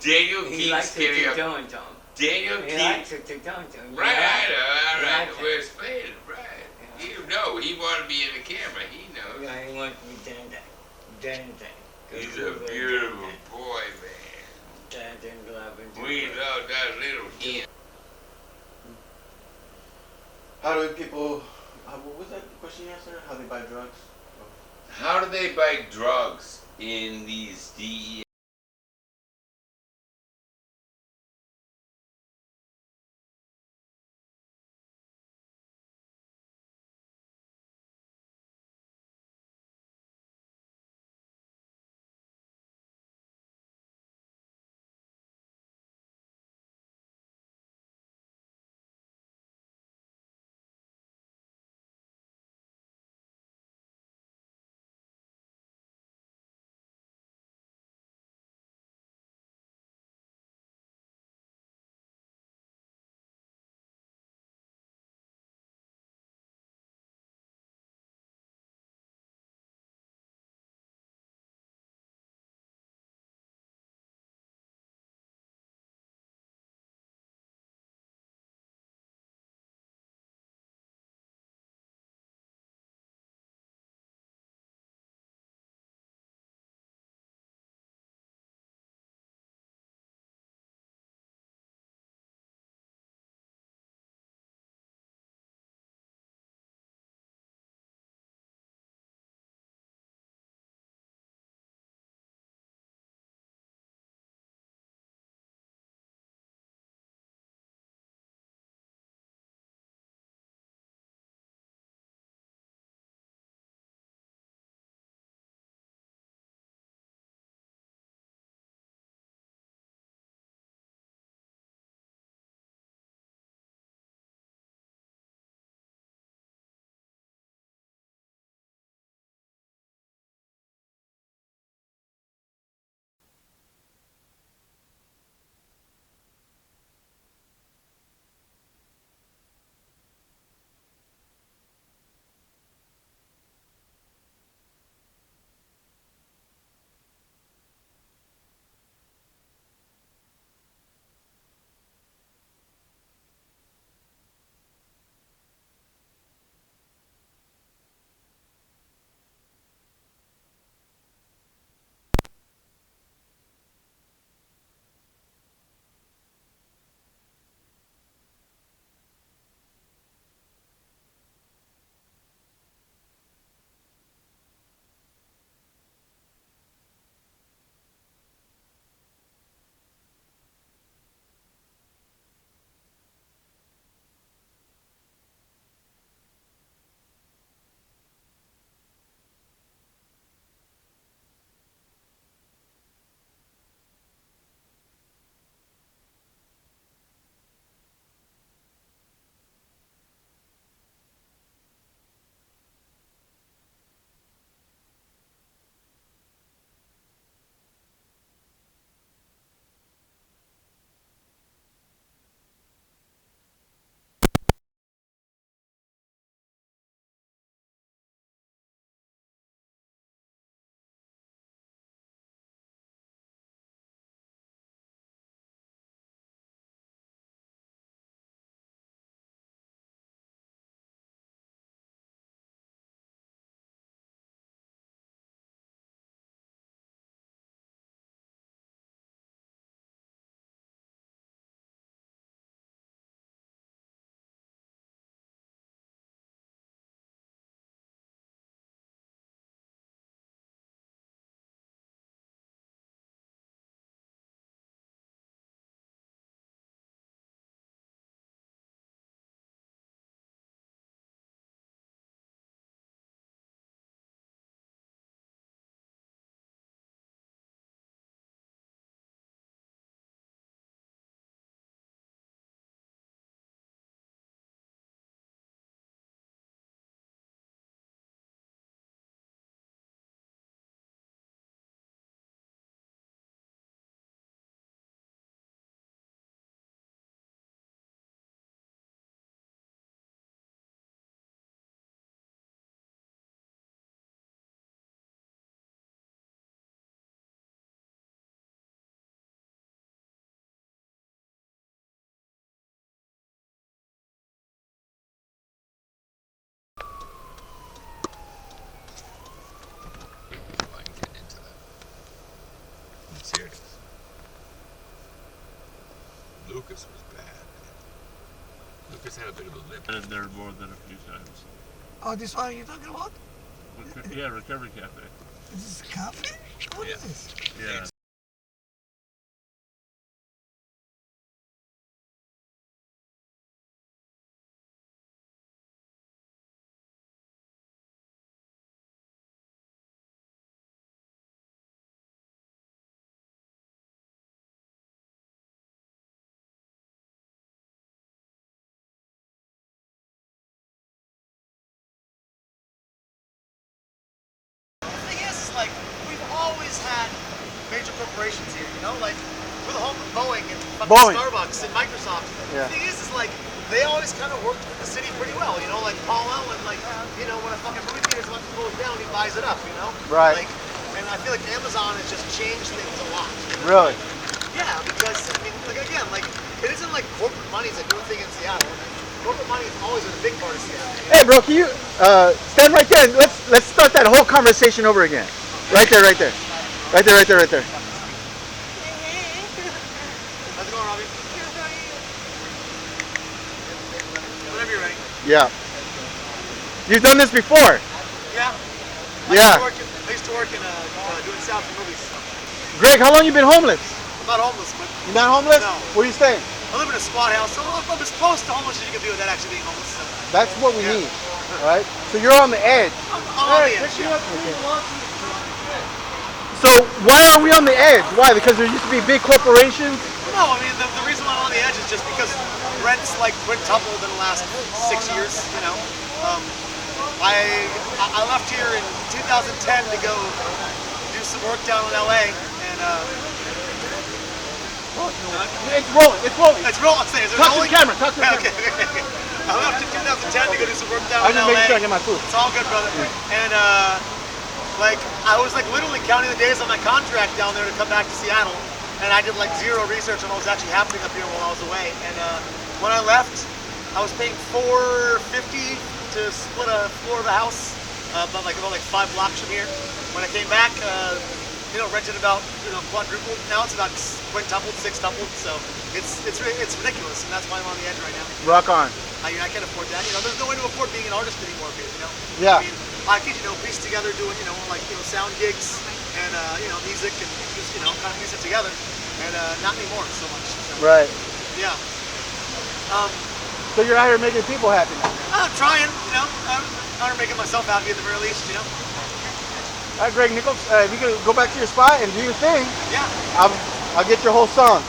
S2: Daniel
S3: He
S2: keeps
S3: likes to
S2: giving up.
S3: tiptoe into him.
S2: Daniel
S3: He
S2: keeps.
S3: likes to tiptoe into him.
S2: Right, I know, all
S3: He
S2: right.
S3: likes it.
S2: We're explaining, right.
S3: Yeah.
S2: You know, he wanted to be in the camera. He knows.
S3: Yeah, he wants to be dancing. Dancing.
S2: He's a beautiful boy, man.
S3: Dancing, loving.
S2: We love that little kid.
S11: How do people? What was that question you answered? How they buy drugs?
S2: How do they buy drugs in these DEA I'm serious. Lucas was bad, man. Lucas had a bit of a lip.
S15: Been there more than a few times.
S14: Oh, this one you're talking about?
S15: Yeah, Recovery Cafe.
S14: This is a cafe? What is this?
S15: Yeah.
S16: The thing is, like, we've always had major corporations here, you know? Like, we're the home of Boeing and fucking Starbucks and Microsoft.
S11: Yeah.
S16: The thing is, like, they always kind of worked with the city pretty well, you know? Like, Paul Allen, like, you know, when a fucking movie theater's about to close down, he buys it up, you know?
S11: Right.
S16: Like, and I feel like Amazon has just changed things a lot.
S11: Really?
S16: Yeah, because, I mean, like, again, like, it isn't like corporate money's a new thing in Seattle. Corporate money has always been a big part of Seattle.
S11: Hey, bro, can you stand right there? Let's start that whole conversation over again. Right there, right there, right there, right there, right there.
S16: How's it going, Robbie? Whenever you're ready.
S11: Yeah. You've done this before.
S16: Yeah.
S11: Yeah.
S16: I used to work in doing sound for movies.
S11: Greg, how long you been homeless?
S16: I'm not homeless, but
S11: You not homeless?
S16: No.
S11: Where you staying?
S16: I live in a squat house, so I'm as close to homeless as you can be without actually being homeless. So.
S11: That's what we need. All right. So you're on the edge.
S16: I'm on the edge. Yeah.
S11: So why are we on the edge? Why? Because there used to be big corporations.
S16: No, I mean the reason why I'm on the edge is just because rents like quintupled in the last 6 years. You know, I left here in 2010 to go do some work down in LA, and
S11: It's rolling. It's rolling.
S16: it's rolling. Is it
S11: Talk to
S16: rolling?
S11: the camera. Talk to the camera.
S16: Okay. I left in 2010 to go do some work down
S11: I'm
S16: in
S11: just
S16: LA.
S11: making sure I get my food.
S16: It's all good, brother. And like I was like literally counting the days on my contract down there to come back to Seattle, and I did like zero research on what was actually happening up here while I was away. And when I left, I was paying $450 to split a floor of a house, about like 5 blocks from here. When I came back, rented about quadrupled. Now it's about quintupled, sextupled. So it's ridiculous, and that's why I'm on the edge right now.
S11: Rock on.
S16: I can't afford that. There's no way to afford being an artist anymore here.
S11: Yeah.
S16: I mean, I could piece together doing sound gigs and music and just kind of piece it together, and not anymore so much. So,
S11: Right.
S16: Yeah.
S11: So you're out here making people happy now.
S16: I'm trying. I'm out here making myself happy at the very least.
S11: All right, Greg Nichols, if you could go back to your spot and do your thing,
S16: Yeah.
S11: I'll get your whole song.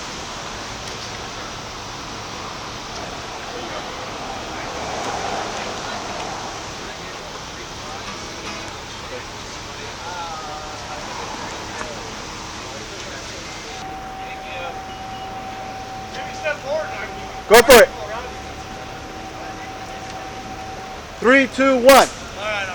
S11: Go for it. 3, 2, 1.
S16: All right.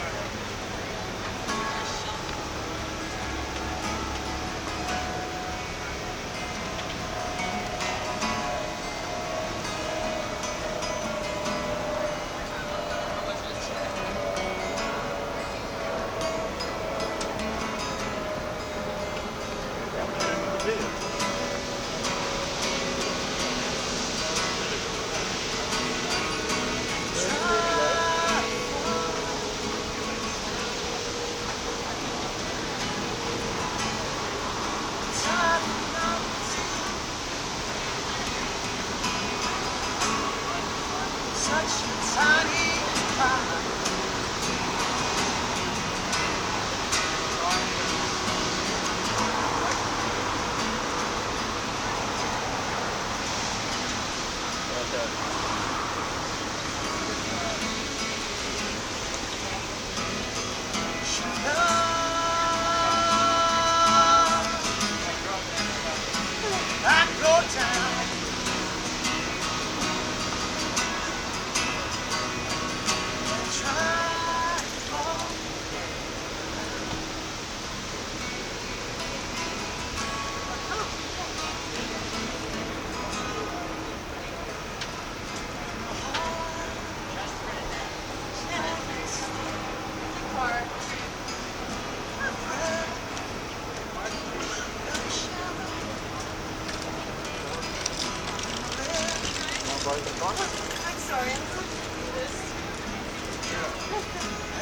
S13: I'm sorry, I'm going to do this.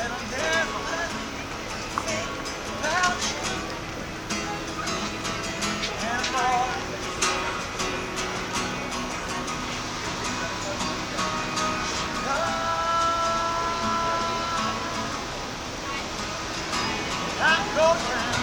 S14: And I'm never let me think about you anymore. I go down.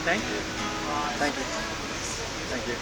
S11: Thank you. Thank you. Thank you.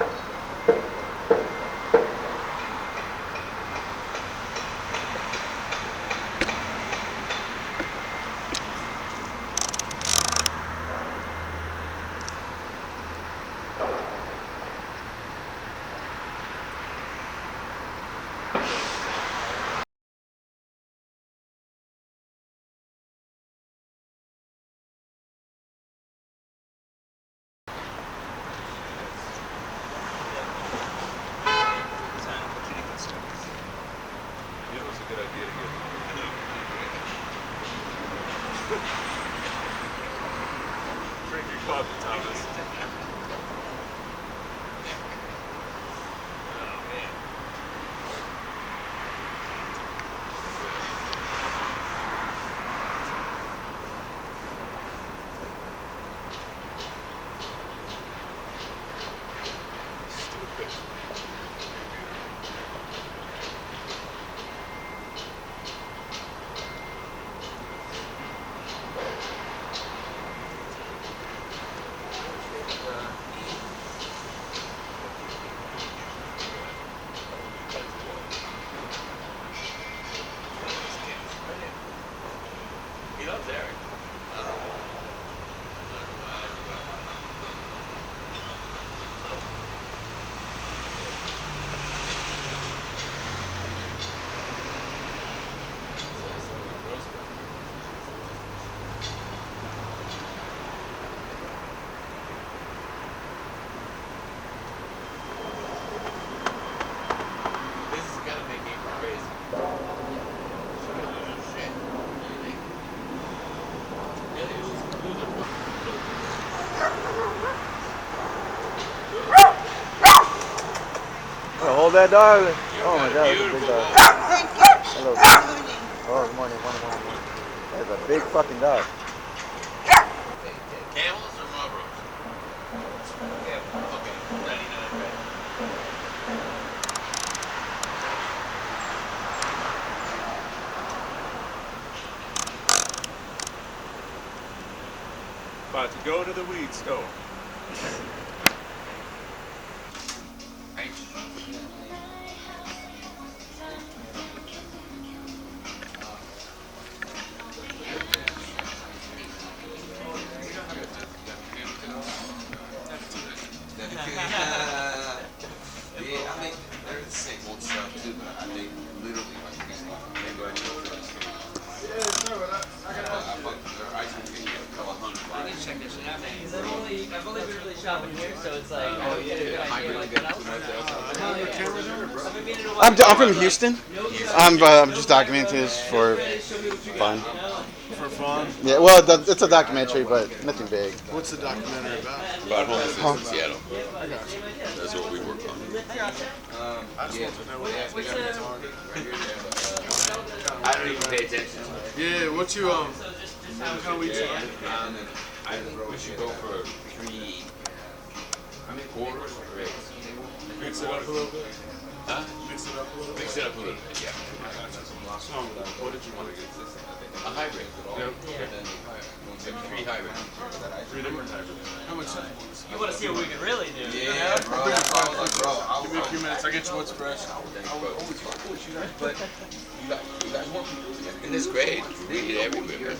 S6: It was a good idea to get. Drink your coffee, Thomas.
S2: He loves Eric. This is gonna make me crazy.
S7: Hold that dog. Oh my God, that's a big dog. Hello. Oh, good morning, morning. That's a big fucking dog.
S2: Camels or Marlboros? Okay, 99 red.
S6: About to go to the weed store.
S12: Yeah, I think they're the same old stuff too, but I think literally like maybe I know first. I fucked their ice cream get a couple $100.
S17: I need to check this shit out, man. Because I've only been really shopping here, so it's like
S12: Oh,
S17: I get a good
S12: yeah, I
S17: idea.
S12: really
S17: Like,
S12: got
S17: what
S12: too
S17: else?
S12: much.
S17: I've been meaning to watch.
S11: I'm from Houston. I'm just documenting this for fun.
S16: For fun?
S11: Yeah, well, it's a documentary, but nothing big.
S16: What's the documentary about?
S2: About homelessness in Seattle.
S16: I got you.
S2: That's what we work on.
S16: I just want to know what
S2: I don't even pay attention.
S16: Yeah, what you what kind of weed you like?
S2: I think we should go for 3 quarters or 8.
S16: Mix it up a little bit.
S2: Huh?
S16: Mix it up a little bit.
S2: Mix it up a little bit, yeah.
S16: So, what did you want to get?
S2: A hybrid.
S16: Yep.
S2: Maybe 3 hybrids.
S16: 3 different hybrids. How much?
S17: You want to see what we can really do?
S12: Yeah, bro.
S16: Give me a few minutes. I get you what's fresh.
S12: But you guys want people to get
S2: In this grade, we get everywhere.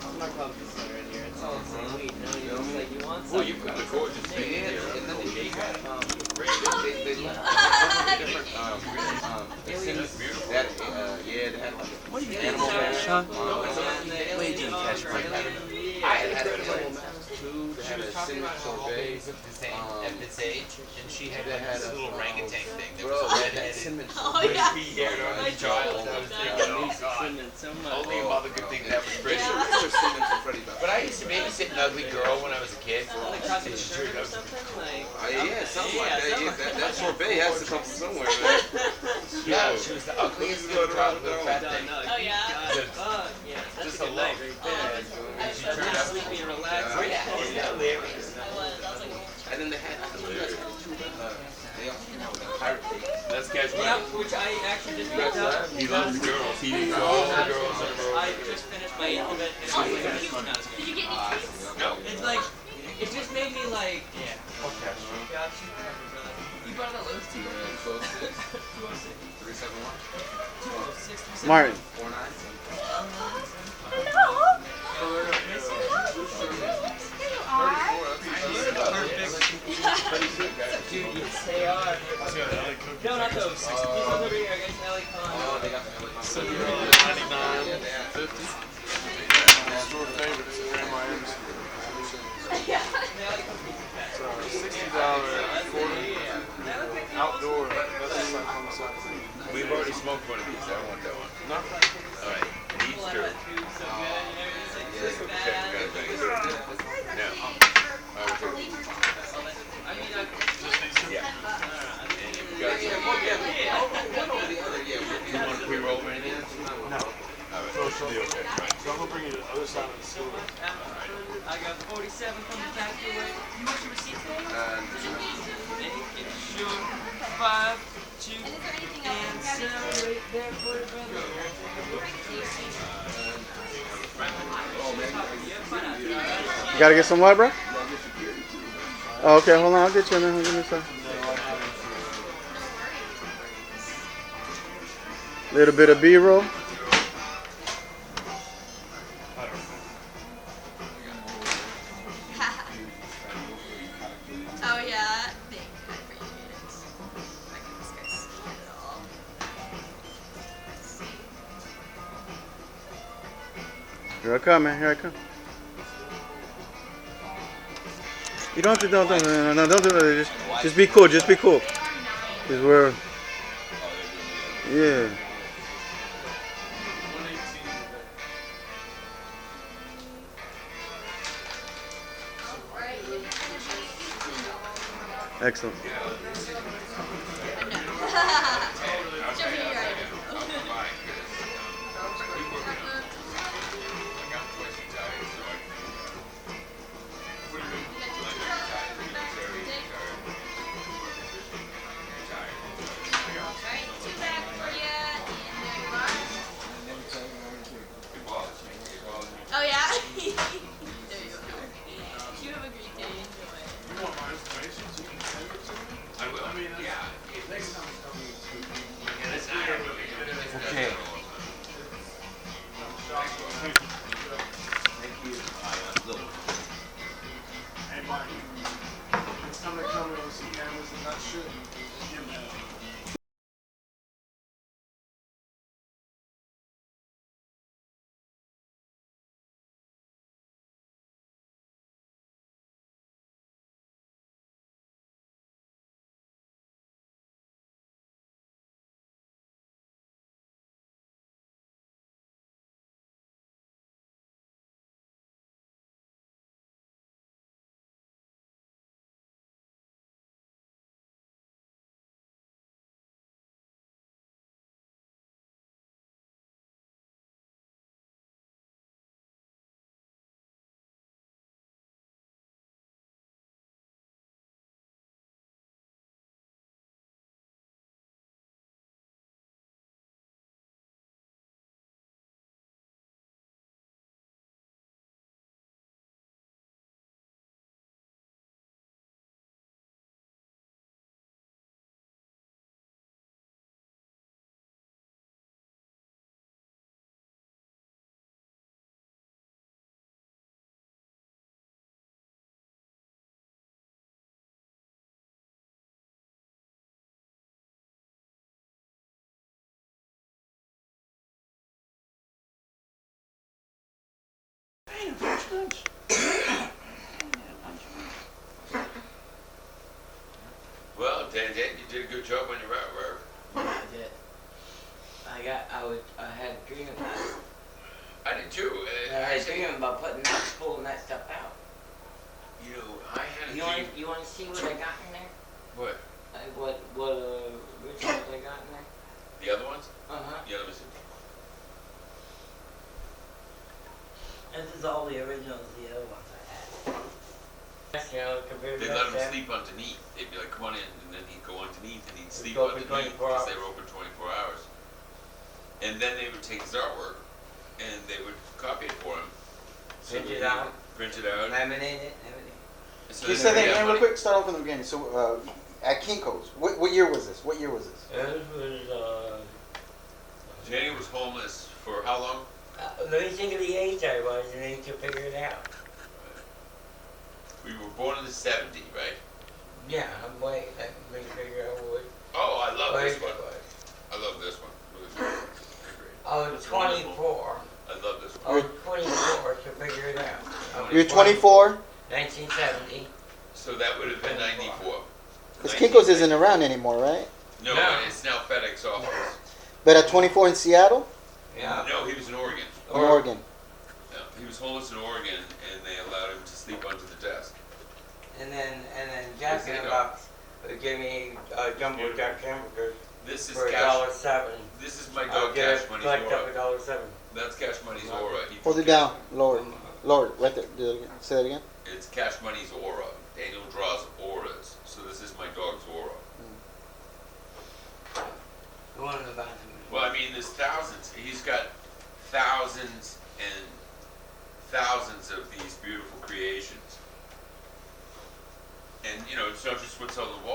S17: I'm not confident in here. It's all the same weed, you know? It's like you want
S2: Well,
S17: something.
S2: you put the gorgeous thing in here.
S12: and then they got
S2: Great.
S12: they different that yeah, they had like
S17: What do you
S12: animal mask.
S17: What
S12: you doing, Cash?
S2: I
S12: had
S2: had
S12: animal mask too. They
S17: She
S12: had
S17: was
S12: a
S17: talking
S12: cinnamon
S17: about how all
S12: sorbet.
S17: babies look the same at this age, and she had
S12: They
S17: like
S12: had
S17: this
S12: a
S17: little orangutan thing that
S12: bro,
S17: was
S12: that
S17: redheaded.
S12: cinnamon
S10: Oh,
S12: sorbet.
S10: yeah.
S17: He haired on his child. I was thinking, oh god. Only
S2: Only about the good thing that was pretty. But I used to babysit an ugly girl when I was a kid.
S17: Like crossing the shirt or something, like.
S12: Yeah, something like that.
S17: something
S12: Yeah, that sorbet has to come from somewhere, man.
S2: Yeah, she was the ugliest little fat thing.
S10: Oh, yeah?
S17: Yeah, that's
S2: Just
S17: a
S2: a
S17: good
S2: love.
S17: night right there.
S10: I
S2: She turned out
S17: Sleepy and relaxed.
S2: Oh yeah, isn't that hilarious?
S12: And then they had they also came out with a pirate cake.
S2: Let's catch
S17: Yeah,
S2: one.
S17: which I actually just
S12: You guys
S17: picked up.
S12: have?
S2: He loves the girls. He needs all the girls in the world.
S17: I just finished my 8th of it, and it was like, this one not as good.
S10: Did you get any treats?
S2: No.
S17: It's like, it just made me like, yeah.
S12: Okay.
S17: Gotcha.
S12: on that list? 206. 371. 206.
S11: Martin.
S12: 49.
S17: Dude, yes, they are. No, not those. These ones over here, I guess LA Con.
S12: Oh, they got the LA Con.
S5: 99, 50. Store favorites at Grandma Anderson. It's $60 quarter. Outdoor. That's like on the side.
S2: We've already smoked one of these. I don't want that one.
S5: No.
S2: All right. Easter. Now. Yeah. And you've got some. You want to pre-roll or anything?
S5: No.
S2: All right.
S5: So she'll be okay. Right. So I'm going to bring you to the other side of the store.
S17: I got 47 coming back your way. You want your receipt today? Sure. 5, 2, and 7 right there for you, brother.
S11: You gotta get some what, bro? Oh, okay, hold on. I'll get you in there. Give me some. Little bit of B-roll.
S10: Oh yeah, thank you. I appreciate it. I give this guy skin at all.
S11: Here I come, man. Here I come. You don't have to, don't do that. Just be cool. Just be cool. Cause we're, yeah. Excellent.
S10: Oh yeah? There you are. You have a great day. Enjoy.
S5: You want my information so you can send it to me?
S2: I will.
S5: I mean,
S2: Yeah.
S5: next time tell me.
S11: Okay.
S12: Thank you.
S5: Hey, Mike. Next time they come, we'll see cameras and that shit. Give me that.
S2: Well, Dan, you did a good job on your artwork.
S3: I did. I had a dream about it.
S2: I did too.
S3: I had a dream about pulling that stuff out.
S2: You know, I had a
S3: You
S2: dream.
S3: want to see what I got in there?
S2: What?
S3: What originals I got in there?
S2: The other ones?
S3: Uh-huh.
S2: Yeah, let me see.
S3: This is all the originals, the other ones I had. You know, compared to
S2: They let him
S3: that,
S2: sleep underneath. They'd be like, come on in, and then he'd go underneath and he'd sleep
S3: go for
S2: underneath
S3: 24
S2: because they
S3: hours.
S2: were open 24 hours. And then they would take his artwork and they would copy it for him.
S3: Print
S2: that
S3: it
S2: he
S3: out.
S2: would Print it out.
S3: Laminate it, everything.
S2: So
S11: Can you
S2: then
S11: say that
S2: he had
S11: again real
S2: money.
S11: quick? Start off from the beginning. So at Kinko's. What year was this? What year was this?
S3: This was,
S2: Jenny was homeless for how long?
S3: let me think of the age I was, and then you can figure it out.
S2: We were born in the 70s, right?
S3: Yeah, I'm wait, let me figure out what.
S2: Oh, I love this
S3: age
S2: one.
S3: it was.
S2: I love this one. Really good.
S3: I was 24.
S2: I love this
S3: I
S2: one.
S3: was 24, so figure it out. I was
S11: You're 24.
S3: 1970.
S2: So that would have been 94.
S11: Because Kinko's isn't around anymore, right?
S2: No,
S3: No.
S2: it's now FedEx office.
S11: But at 24 in Seattle,
S3: Yeah.
S2: No, he was in Oregon.
S11: in Oregon.
S2: No, he was homeless in Oregon, and they allowed him to sleep under the desk.
S3: And then Jack in the Box gave me jumbo jack hamburgers
S2: This is
S3: for
S2: cash.
S3: $1.07.
S2: This is my
S3: I'll
S2: dog
S3: get
S2: Cash
S3: it
S2: Money's
S3: collect up
S2: aura.
S3: $1.07.
S2: That's Cash Money's aura. He
S11: Hold it down. Lower. Lower. Right there. Do it again. Say that again.
S2: It's Cash Money's aura. Daniel draws auras. So this is my dog's aura.
S3: The one in the bathroom.
S2: Well, I mean, there's thousands. He's got thousands and thousands of these beautiful creations. And, you know, it's not just what's on the wall.